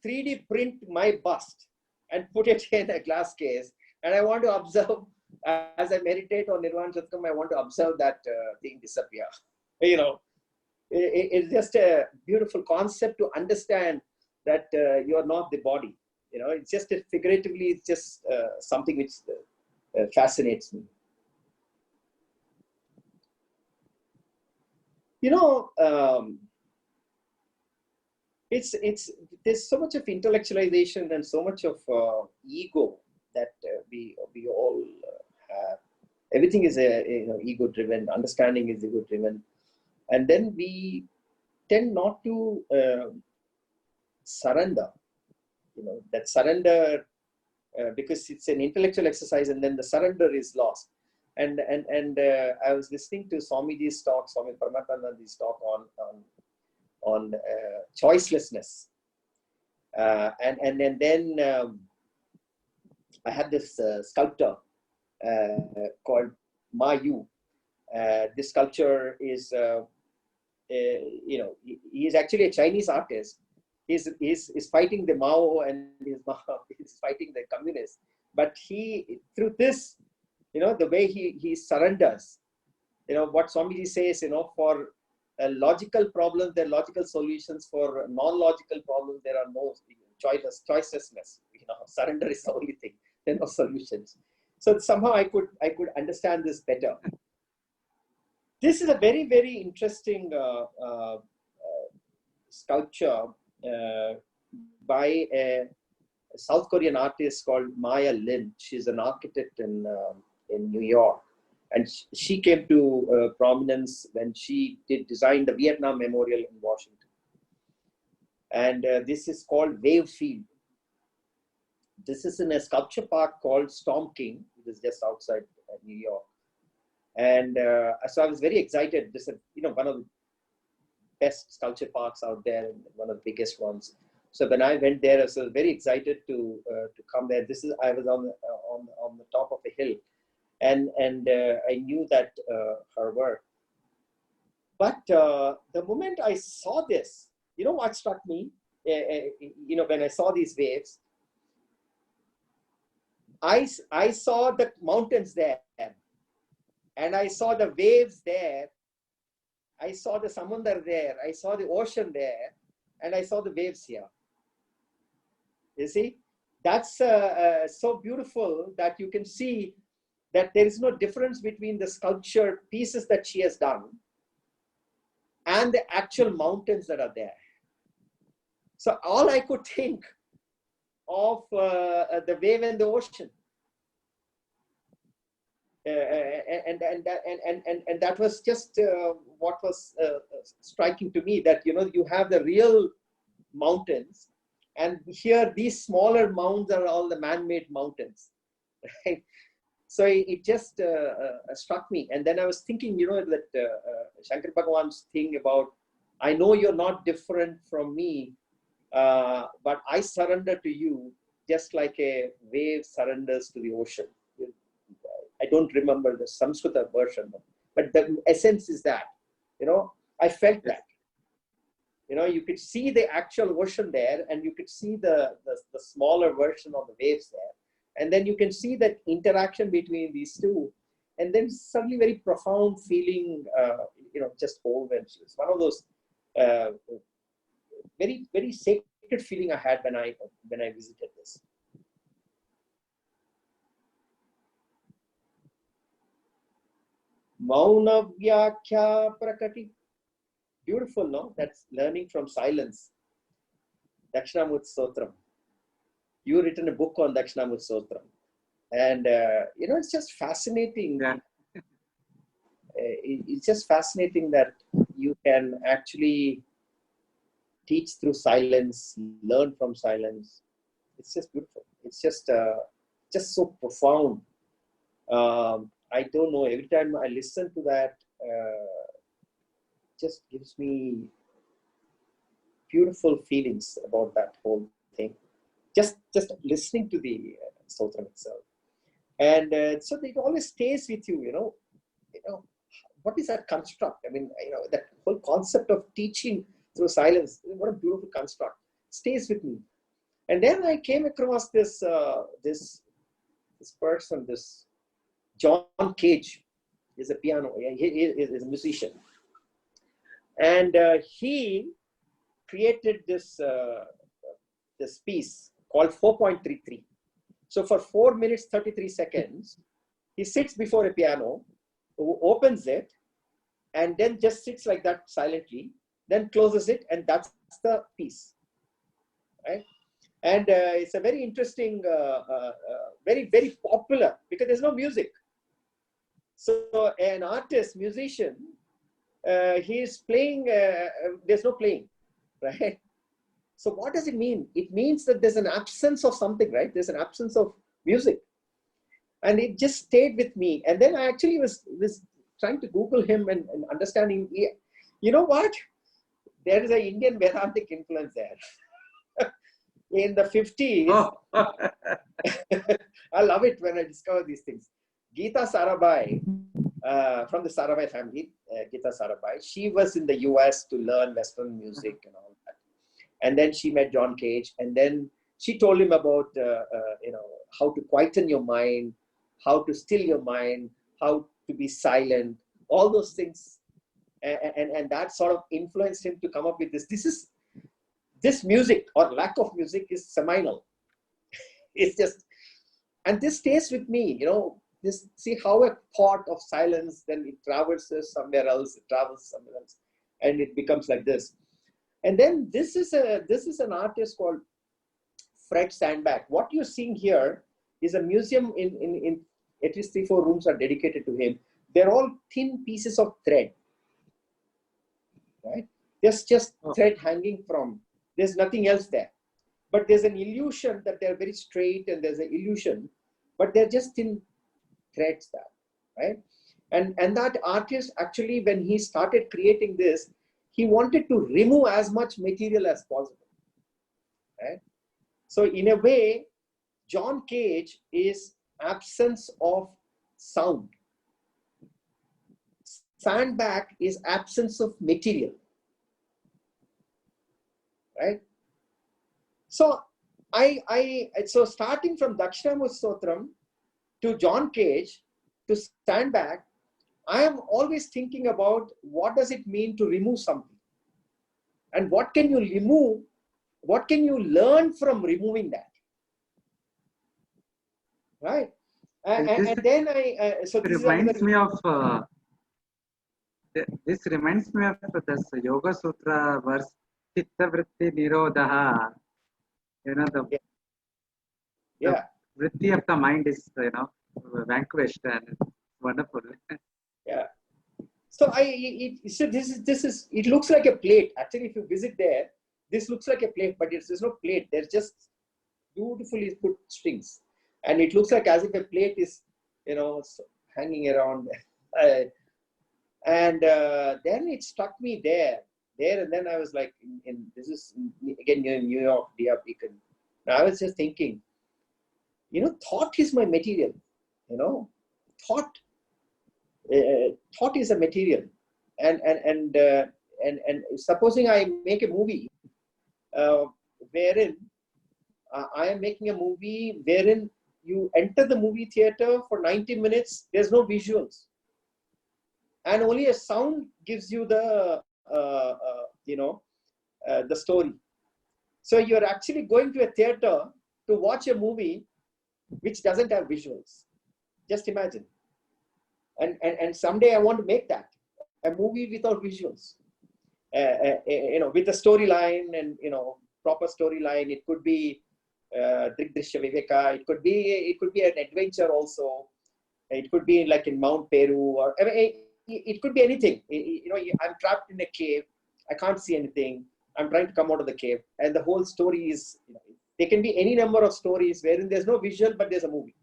3D print my bust and put it in a glass case, and I want to observe as I meditate on Nirvana Shatkam. I want to observe that thing disappear. It's just a beautiful concept to understand that you are not the body. It's just figuratively. It's just something which fascinates me. There's so much of intellectualization and so much of ego that we all have. Everything is ego driven. Understanding is ego driven, and then we tend not to surrender. That surrender because it's an intellectual exercise, and then the surrender is lost. And I was listening to Swamiji's talk, Swami Paramatmananda's talk on choicelessness, and then I had this sculptor called Ma Yu. This sculpture is he is actually a Chinese artist. He's fighting the Mao and he's fighting the communists. But through this, the way he surrenders, what Swamiji says, for logical problems, there are logical solutions. For non-logical problems, there are no choicelessness. Surrender is the only thing. There are no solutions. So somehow I could understand this better. This is a very, very interesting sculpture by a South Korean artist called Maya Lin. She's an architect in New York. And she came to prominence when she designed the Vietnam Memorial in Washington. And this is called Wave Field. This is in a sculpture park called Storm King. It is just outside New York. And so I was very excited. This is one of the best sculpture parks out there, one of the biggest ones. So when I went there, I was very excited to come there. I was on the top of a hill. And I knew that her work. But the moment I saw this, what struck me? When I saw these waves, I saw the mountains there, and I saw the waves there. I saw the samundar there. I saw the ocean there, and I saw the waves here. You see, that's so beautiful that you can see that there is no difference between the sculpture pieces that she has done and the actual mountains that are there. So all I could think of the wave and the ocean. And that was just what was striking to me, that you have the real mountains, and here these smaller mounds are all the man-made mountains, right? So it just struck me. And then I was thinking, that Shankar Bhagavan's thing about, I know you're not different from me, but I surrender to you just like a wave surrenders to the ocean. I don't remember the Samskrita version, but the essence is that, I felt that. You could see the actual ocean there, and you could see the smaller version of the waves there. And then you can see that interaction between these two. And then suddenly very profound feeling, just overwhelms you. It's one of those very, very sacred feeling I had when I visited this. Mauna Vyakhya Prakati. Beautiful, no? That's learning from silence. Dakshinamurthy Stotram. You've written a book on Dakshinamurthy Stotram. And, it's just fascinating. Yeah. It's just fascinating that you can actually teach through silence, learn from silence. It's just beautiful. It's just so profound. I don't know, every time I listen to that, just gives me beautiful feelings about that whole thing. Just listening to the Stotram itself. And so it always stays with you, what is that construct? I mean, that whole concept of teaching through silence, what a beautiful construct. Stays with me. And then I came across this person, this John Cage. He's a piano, he is a musician. And he created this piece called 4.33. So for 4 minutes, 33 seconds, he sits before a piano, opens it, and then just sits like that silently, then closes it, and that's the piece, right? And it's a very interesting, very, very popular, because there's no music. So an artist, musician, he is playing, there's no playing, right? So what does it mean? It means that there's an absence of something, right? There's an absence of music. And it just stayed with me. And then I actually was trying to Google him and understanding, you know what? There is an Indian Vedantic influence there. In the 50s, I love it when I discover these things. Geeta Sarabhai, from the Sarabhai family, Geeta Sarabhai, she was in the US to learn Western music and all that. And then she met John Cage, and then she told him about, how to quieten your mind, how to still your mind, how to be silent, all those things. And that sort of influenced him to come up with this. This music or lack of music is seminal. It's just, and this stays with me, see how a thought of silence, then it traverses somewhere else, and it becomes like this. And then this is an artist called Fred Sandback. What you're seeing here is a museum in at least 3-4 rooms are dedicated to him. They're all thin pieces of thread, right? There's just thread hanging from, there's nothing else there. But there's an illusion that they're very straight, and there's an illusion, but they're just thin threads there, right? And that artist actually, when he started creating this, he wanted to remove as much material as possible, right? So in a way, John Cage is absence of sound. Sandback is absence of material, right? So so starting from Dakshinamurthy Stotram to John Cage to Sandback, I am always thinking about what does it mean to remove something, and what can you remove, what can you learn from removing that, right? And then so this reminds me of this reminds me of this Yoga Sutra verse, Chitta Vritti Nirodha. The vritti of the mind is vanquished, and it's wonderful. Yeah. So it looks like a plate. Actually, if you visit there, this looks like a plate, but there's no plate. There's just beautifully put strings, and it looks like as if a plate is hanging around. And then it struck me there, and then I was like, this is again near New York, DR Beacon. And I was just thinking, thought is my material. Thought is a material, and supposing I make a movie wherein I am making a movie wherein you enter the movie theater for 90 minutes, there's no visuals, and only a sound gives you the the story. So you're actually going to a theater to watch a movie which doesn't have visuals. Just imagine. And someday I want to make that, a movie without visuals, with a storyline and proper storyline. It could be Drigdrishya Viveka. It could be an adventure also. It could be like in Mount Peru, or it could be anything. I'm trapped in a cave. I can't see anything. I'm trying to come out of the cave, and the whole story is. There can be any number of stories wherein there's no visual, but there's a movie.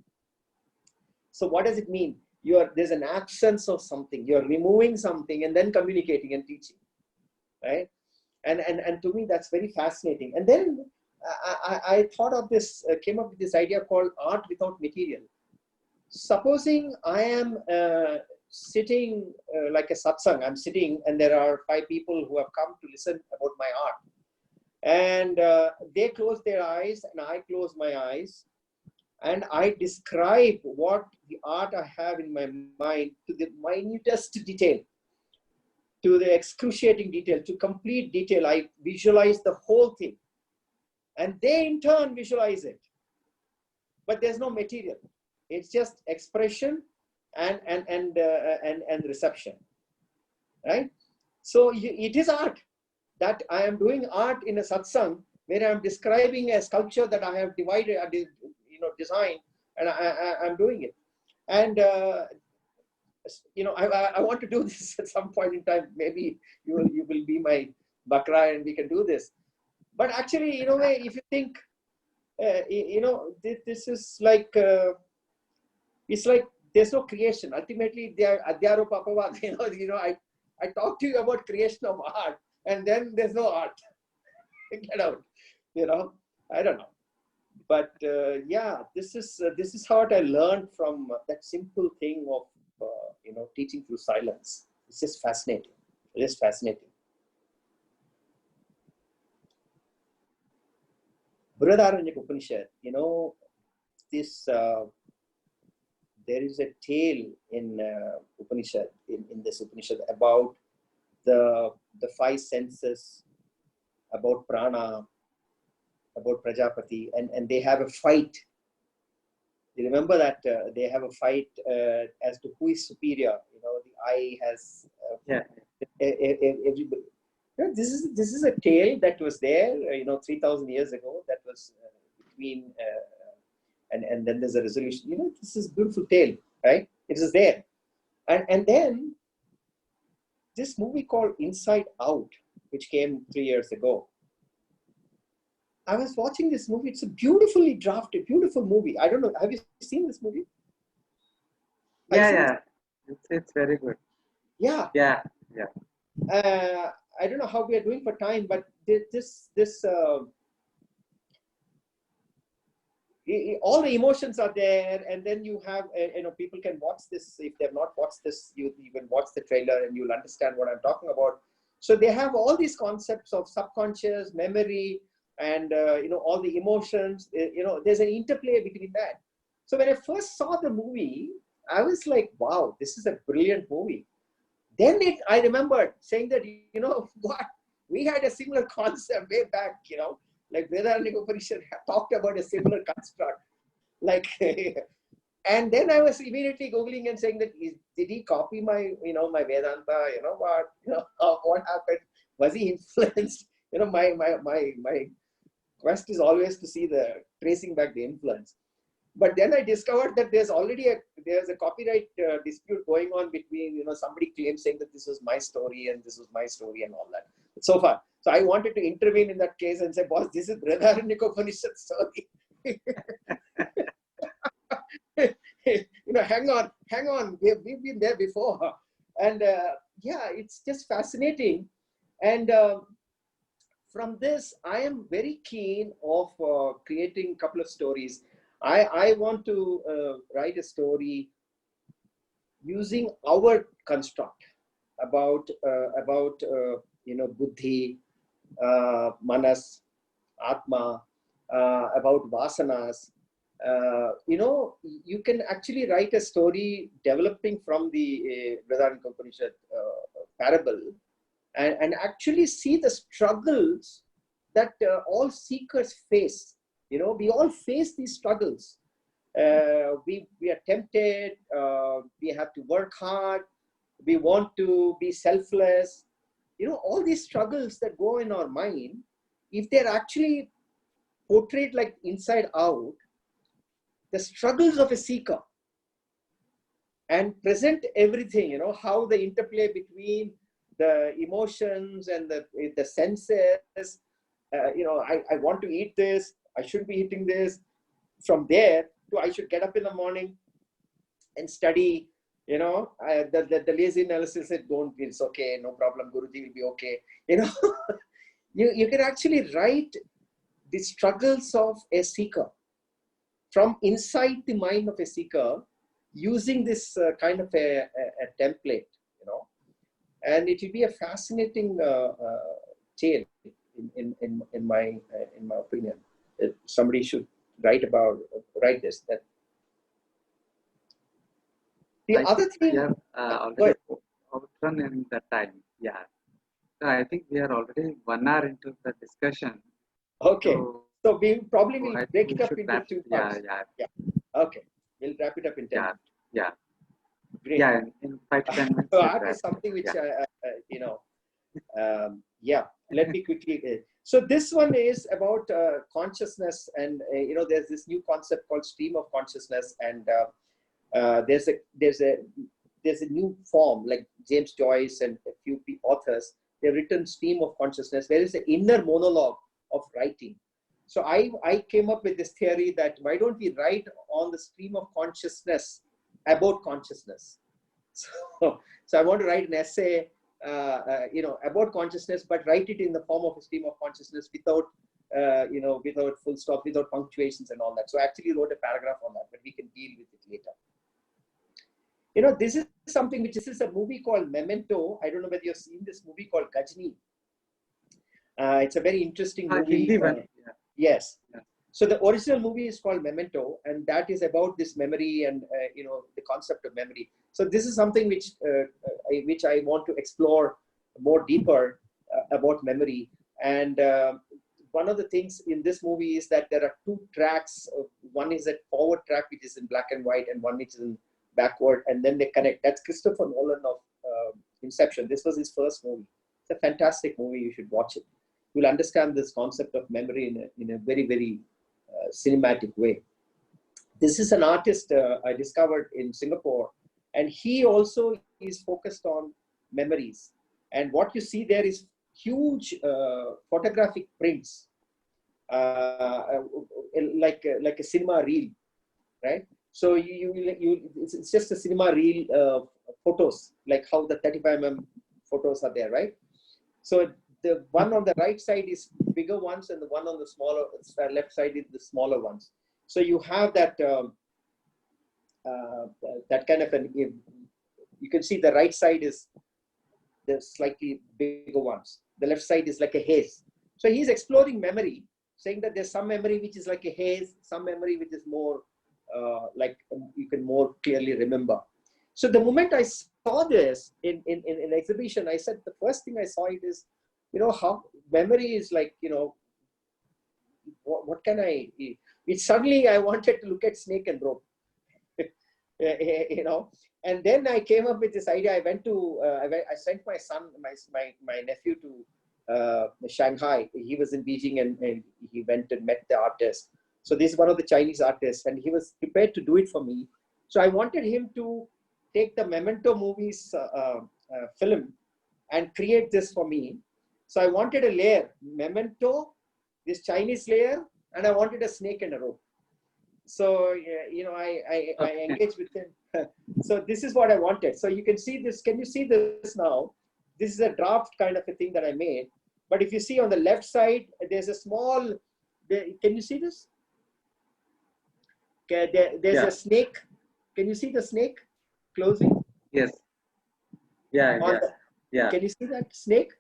So what does it mean? There's an absence of something. You're removing something and then communicating and teaching, right? And to me, that's very fascinating. And then I thought of this, came up with this idea called art without material. Supposing I am sitting like a satsang, I'm sitting and there are 5 people who have come to listen about my art. And they close their eyes and I close my eyes. And I describe what the art I have in my mind to the minutest detail, to the excruciating detail, to complete detail. I visualize the whole thing. And they in turn visualize it. But there's no material. It's just expression and reception, right? So it is art. That I am doing art in a satsang where I'm describing a sculpture that I have designed, and I'm doing it. And I want to do this at some point in time. Maybe you will be my bakra and we can do this. But actually, in a way, if you think, this is like, it's like there's no creation. Ultimately, they are adhyaro papavad. I talk to you about creation of art, and then there's no art. Get out. I don't know. But yeah, this is what I learned from that simple thing of teaching through silence. It's just fascinating. It is fascinating. Brihadaranyaka Upanishad, this there is a tale in Upanishad, in this Upanishad about the 5 senses, about prana, about Prajapati, and they have a fight. You remember that they have a fight as to who is superior. The eye has everybody. This is a tale that was there, 3,000 years ago. That was between, and then there's a resolution. This is a beautiful tale, right? It is there, and then this movie called Inside Out, which came 3 years ago. I was watching this movie. It's a beautifully drafted, beautiful movie. I don't know. Have you seen this movie? Yeah. It's very good. Yeah. Yeah. I don't know how we are doing for time, but all the emotions are there, and then you have, people can watch this. If they have not watched this, you can watch the trailer and you'll understand what I'm talking about. So they have all these concepts of subconscious, memory, and all the emotions. There's an interplay between that. So when I first saw the movie, I was like, wow, this is a brilliant movie. Then I remembered saying that, what, we had a similar concept way back, like Vedanta Upanishad talked about a similar construct. Like, and then I was immediately Googling and saying that, did he copy my, my Vedanta, what happened? Was he influenced? My quest is always to see tracing back the influence. But then I discovered that there's a copyright dispute going on between, somebody claims saying that this was my story and this was my story and all that. But so far. So I wanted to intervene in that case and say, boss, this is Brihadaranyaka Upanishad story. hang on, we've been there before. And yeah, it's just fascinating. And from this, I am very keen of creating a couple of stories. I want to write a story using our construct about buddhi, manas, atma, about vasanas. You can actually write a story developing from the Vedanta Upanishad parable, and actually see the struggles that all seekers face. We all face these struggles. We are tempted, we have to work hard, we want to be selfless. All these struggles that go in our mind, if they're actually portrayed like inside out, the struggles of a seeker, and present everything, how the interplay between the emotions and the senses, I want to eat this, I shouldn't be eating this, from there to I should get up in the morning and study, the lazy analysis said, don't, it's okay, no problem, Guruji will be okay. You can actually write the struggles of a seeker from inside the mind of a seeker, using this kind of a template, and it will be a fascinating tale, in my opinion. Somebody should write this. The other thing, we have already outrun in the time. Yeah. So I think we are already 1 hour into the discussion. Okay. So we probably will I break think it up we should into wrap, 2 parts. Yeah. Okay. We'll wrap it up in 10 minutes. Yeah. Great. Yeah, in 5 to 10 minutes. So art is something which, let me quickly. So this one is about consciousness, and there's this new concept called stream of consciousness, and there's a new form, like James Joyce and a few authors. They've written stream of consciousness, where is the inner monologue of writing. So I came up with this theory that why don't we write on the stream of consciousness about consciousness. So I want to write an essay, about consciousness, but write it in the form of a stream of consciousness without, without full stop, without punctuations and all that. So I actually wrote a paragraph on that, but we can deal with it later. This is something which is a movie called Memento. I don't know whether you've seen this movie called Gajni. It's a very interesting movie. Hindi one. Yes. Yeah. So the original movie is called Memento, and that is about this memory and the concept of memory. So this is something which I want to explore more deeper about memory. And one of the things in this movie is that there are 2 tracks. One is a forward track, which is in black and white, and one which is in backward, and then they connect. That's Christopher Nolan of Inception. This was his first movie. It's a fantastic movie. You should watch it. You'll understand this concept of memory in a very, very cinematic way. This is an artist I discovered in Singapore, and he also is focused on memories. And what you see there is huge photographic prints, like a cinema reel, right? So it's just a cinema reel photos, like how the 35mm photos are there, right? So the one on the right side is bigger ones, and the one on the smaller left side is the smaller ones. So you have that that kind of you can see the right side is the slightly bigger ones. The left side is like a haze. So he's exploring memory, saying that there's some memory which is like a haze, some memory which is more like you can more clearly remember. So the moment I saw this in an exhibition, I said the first thing I saw it is, how memory is like, what can I, suddenly I wanted to look at snake and rope, and then I came up with this idea. I went to, I sent my son, my nephew to Shanghai. He was in Beijing, and he went and met the artist. So this is one of the Chinese artists, and he was prepared to do it for me. So I wanted him to take the Memento movies film and create this for me. So I wanted a layer, Memento, this Chinese layer, and I wanted a snake and a rope. So I engage with him. So this is what I wanted. So you can see this. Can you see this now? This is a draft kind of a thing that I made. But if you see on the left side, there's a small. Can you see this? Okay, there's a snake. Can you see the snake closely? Yes. Yeah. Yeah. Can you see that snake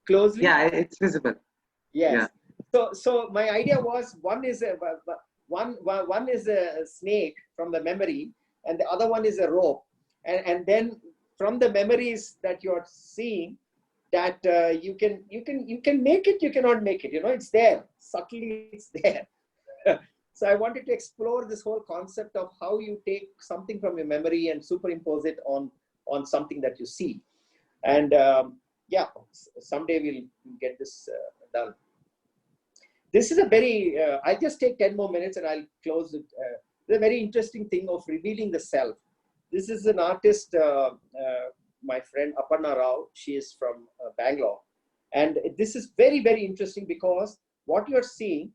closely? Yeah, it's visible. Yes. Yeah. So my idea was one is a snake from the memory, and the other one is a rope, and then from the memories that you're seeing, that you can make it, you cannot make it. It's there subtly. It's there. So I wanted to explore this whole concept of how you take something from your memory and superimpose it on something that you see. And someday we'll get this done. This is a very, I'll just take 10 more minutes and I'll close it. It's a very interesting thing of revealing the self. This is an artist, my friend Aparna Rao. She is from Bangalore. And this is very, very interesting because what you're seeing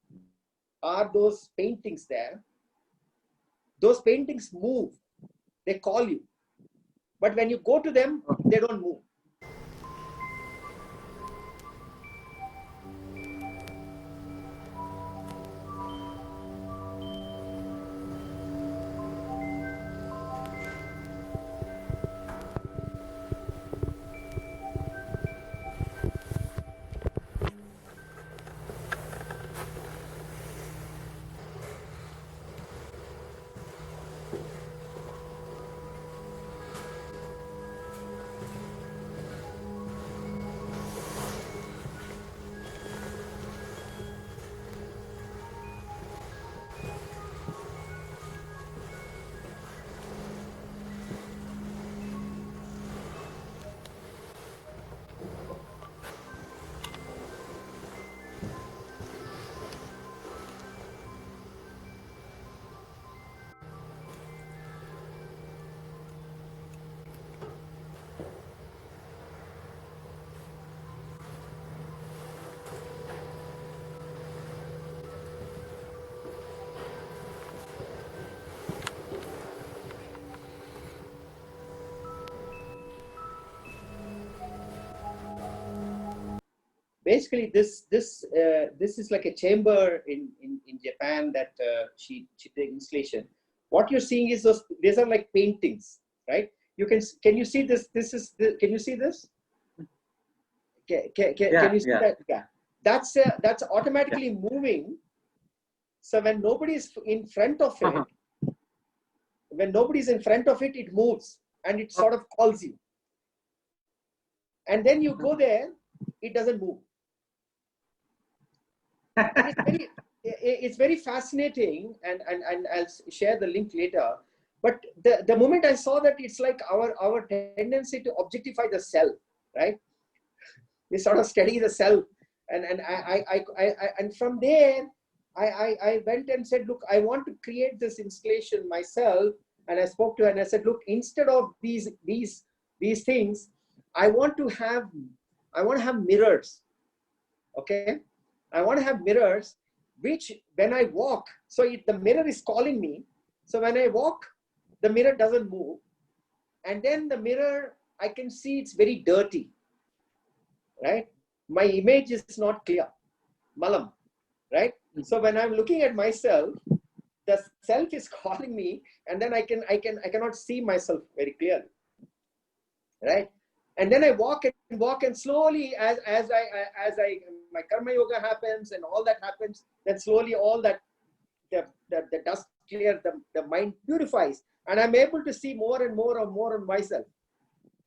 are those paintings there. Those paintings move. They call you. But when you go to them, they don't move. Basically, this is like a chamber in Japan that she did installation. What you're seeing is these are like paintings, right? Can you see this? Can you see this? Can you see that? Yeah. That's automatically moving. So when nobody is in front of it, when nobody's in front of it, it moves and it sort of calls you. And then you go there, it doesn't move. It's very fascinating, and I'll share the link later. But the moment I saw that, it's like our tendency to objectify the self, right? We sort of study the self, and from there I went and said, look, I want to create this installation myself. And I spoke to her and I said, look, instead of these things, I want to have mirrors. Okay. I want to have mirrors, which when I walk, so the mirror is calling me. So when I walk, the mirror doesn't move. And then the mirror, I can see it's very dirty, right? My image is not clear, malam, right? So when I'm looking at myself, the self is calling me, and then I cannot see myself very clearly, right? And then I walk and slowly, as my karma yoga happens and all that happens, then slowly all that the dust clears, the mind purifies, and I'm able to see more and more of myself.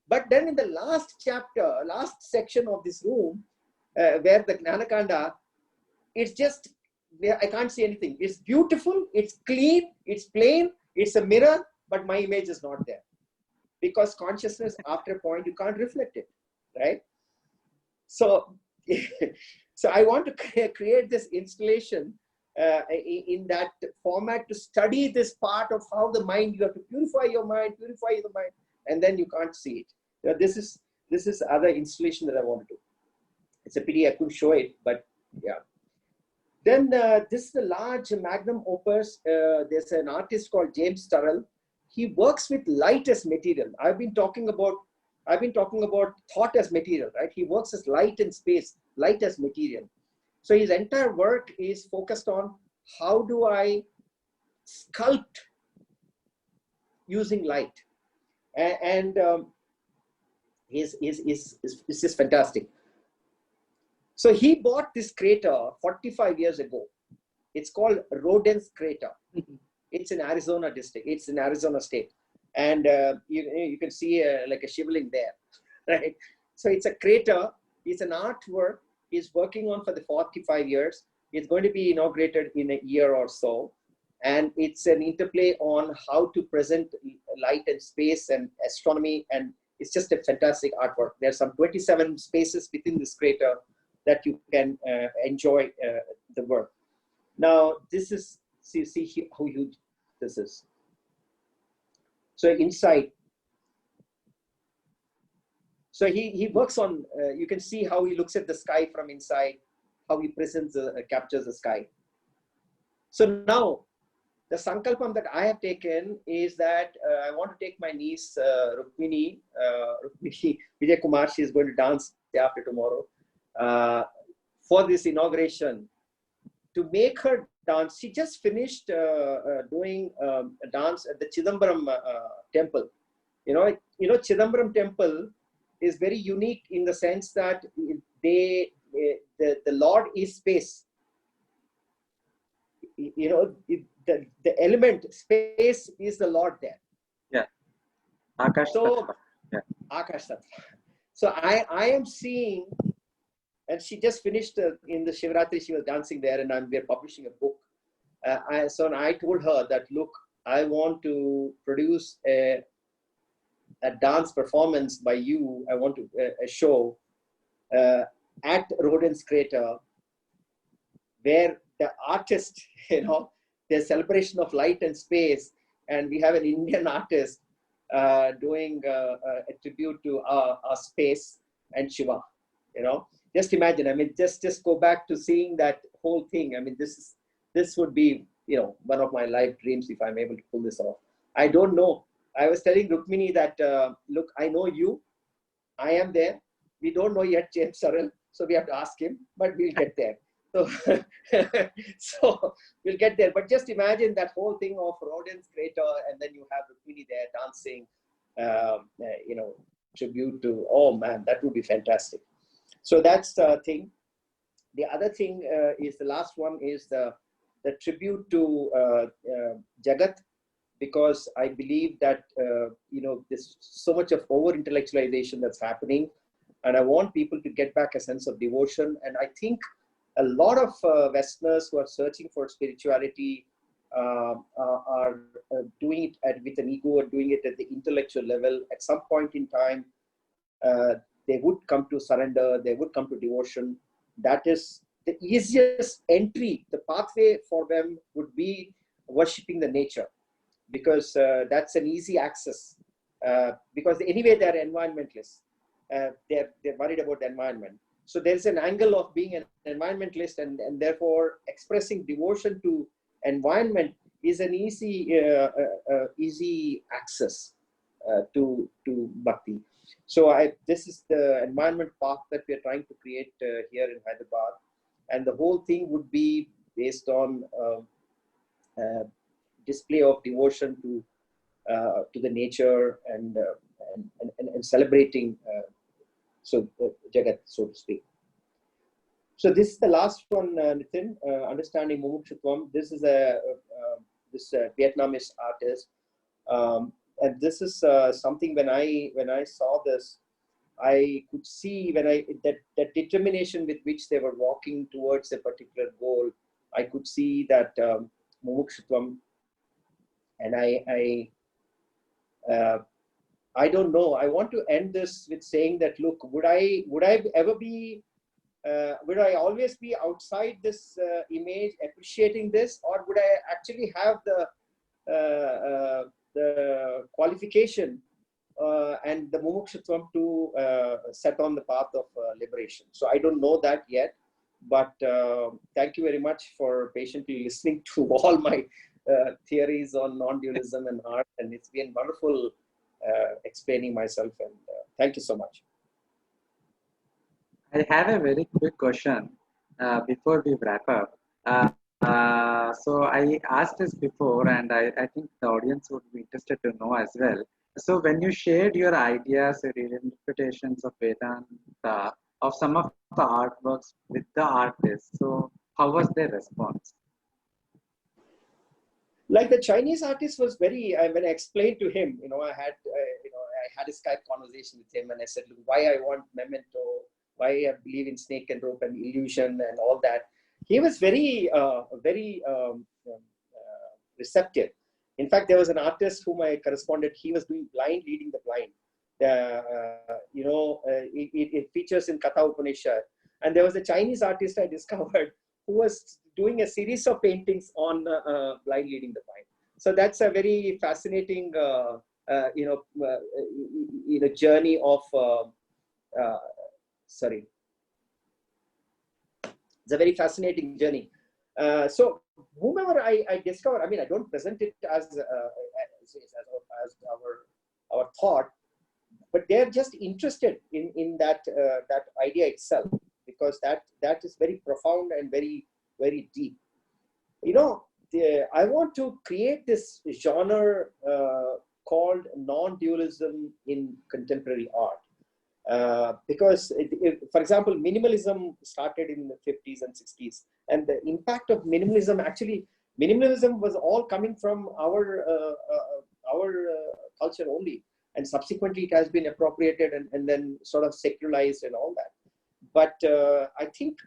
But then in the last chapter, last section of this room, where the Jnanakanda, it's just, I can't see anything. It's beautiful, it's clean, it's plain, it's a mirror, but my image is not there. Because consciousness, after a point, you can't reflect it, right? So, so I want to create this installation in that format to study this part of how the mind, you have to purify the mind, and then you can't see it. This is other installation that I want to do. It's a pity I couldn't show it, but yeah. Then this is a large magnum opus. There's an artist called James Turrell. He works with light as material. I've been talking about thought as material, right? He works as light and space, light as material. So his entire work is focused on how do I sculpt using light, and is just fantastic. So he bought this crater 45 years ago. It's called Rodens Crater. It's in Arizona district. It's in Arizona state. And you can see like a shivling there, right? So it's a crater. It's an artwork he's working on for the 45 years. It's going to be inaugurated in a year or so. And it's an interplay on how to present light and space and astronomy. And it's just a fantastic artwork. There's some 27 spaces within this crater that you can enjoy the work. Now, this is, see how huge this is. So inside, so he works on, you can see how he looks at the sky from inside, how he presents, captures the sky. So now, the sankalpam that I have taken is that I want to take my niece, Rukmini Vijay Kumar, she is going to dance day after tomorrow, for this inauguration, to make her dance. She just finished doing a dance at the Chidambaram temple. You know, Chidambaram temple is very unique in the sense that the Lord is space. You know, the element space is the Lord there. Yeah. Akash So, yeah. Akash Tattva. So I am seeing, and she just finished in the Shivratri, she was dancing there, and we're publishing a book. So I told her that, look, I want to produce a dance performance by you. I want to a show at Rodens Crater, where the artist, you know, there's celebration of light and space, and we have an Indian artist doing a tribute to our space and Shiva. You know, just imagine. I mean, just go back to seeing that whole thing. I mean, this would be, you know, one of my life dreams if I'm able to pull this off. I don't know. I was telling Rukmini that look, I know you. I am there. We don't know yet James Turrell, so we have to ask him, but we'll get there. So, so we'll get there. But just imagine that whole thing of Rodens Crater, and then you have Rukmini there dancing, you know, tribute to, oh man, that would be fantastic. So that's the thing. The other thing is, the last one is the tribute to Jagat, because I believe that, you know, there's so much of over-intellectualization that's happening, and I want people to get back a sense of devotion. And I think a lot of Westerners who are searching for spirituality are doing it with an ego, or doing it at the intellectual level. At some point in time, they would come to surrender, they would come to devotion. That is the easiest entry. The pathway for them would be worshipping the nature, because that's an easy access. Because anyway, they're environmentalists. They're worried about the environment. So there's an angle of being an environmentalist, and therefore expressing devotion to environment is an easy access to bhakti. So this is the environment path that we are trying to create here in Hyderabad, and the whole thing would be based on display of devotion to the nature, and celebrating Jagat, so to speak. So this is the last one, Nithin, understanding Mumukshutvam. This is this Vietnamese artist, and this is something when I saw this, I could see that determination with which they were walking towards a particular goal. I could see that Mumukshutvam, and I don't know. I want to end this with saying that, look, would I ever be, would I always be outside this image, appreciating this, or would I actually have the qualification and the mumukshutvam to set on the path of liberation? So I don't know that yet, But thank you very much for patiently listening to all my theories on non-dualism and art. And it's been wonderful explaining myself. And thank you so much. I have a very quick question before we wrap up. So I asked this before, and I think the audience would be interested to know as well. So when you shared your ideas or your interpretations of Vedanta, of some of the artworks with the artists, so how was their response? Like the Chinese artist was very, when I explained to him, I had a Skype conversation with him, and I said, look, why I want memento, why I believe in snake and rope and illusion and all that. He was very receptive. In fact, there was an artist whom I corresponded. He was doing blind leading the blind. It features in Katha Upanishad. And there was a Chinese artist I discovered who was doing a series of paintings on blind leading the blind. So that's a very fascinating, journey of. It's a very fascinating journey. So whomever I discover, I mean, I don't present it as our thought, but they're just interested in that idea itself, because that is very profound and very, very deep. I want to create this genre called non-dualism in contemporary art. Because, for example, minimalism started in the 50s and 60s, and the impact of minimalism, minimalism was all coming from our culture only, and subsequently it has been appropriated and then sort of secularized and all that. But I think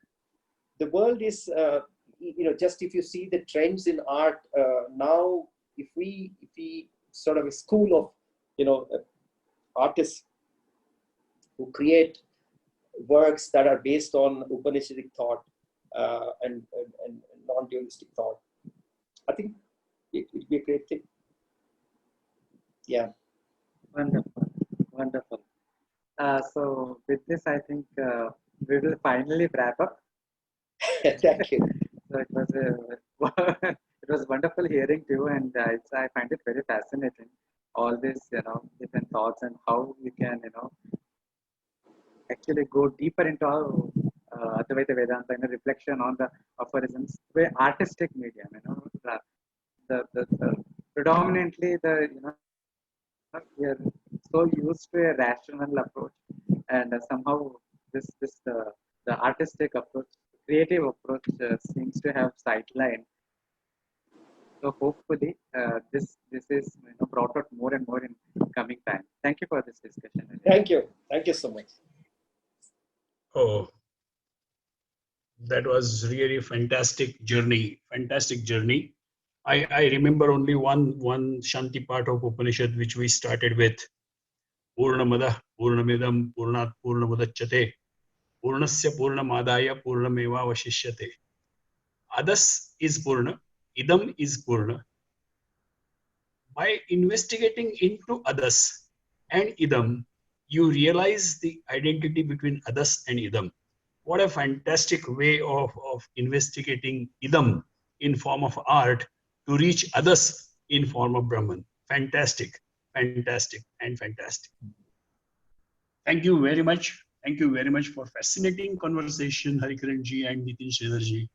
the world is, just if you see the trends in art now, if we sort of a school of, artists who create works that are based on Upanishadic thought and non-dualistic thought, I think it would be a great thing. Yeah. Wonderful. So with this, I think we will finally wrap up. Thank you. So it was wonderful hearing you, and I find it very fascinating. All these, different thoughts and how we can, actually go deeper into our Advaita Vedanta and a reflection on the aphorisms, very artistic medium. The predominantly we are so used to a rational approach, and somehow the artistic approach, creative approach seems to have sidelined. So hopefully this is brought out more and more in coming time. Thank you for this discussion. Thank you so much. Oh, that was really a fantastic journey. I remember only one Shanti part of Upanishad which we started with. Purnamada Purnamidam Purnat Purnamudachyate Purnasya Purnamadaya Purnameva Vashishyate. Adas is Purna, Idam is Purna. By investigating into Adas and Idam, you realize the identity between Adas and Idam. What a fantastic way of investigating Idam in form of art to reach Adas in form of Brahman. Fantastic. Thank you very much. Thank you very much for fascinating conversation, Hari Kiran ji and Nithin Sridhar ji.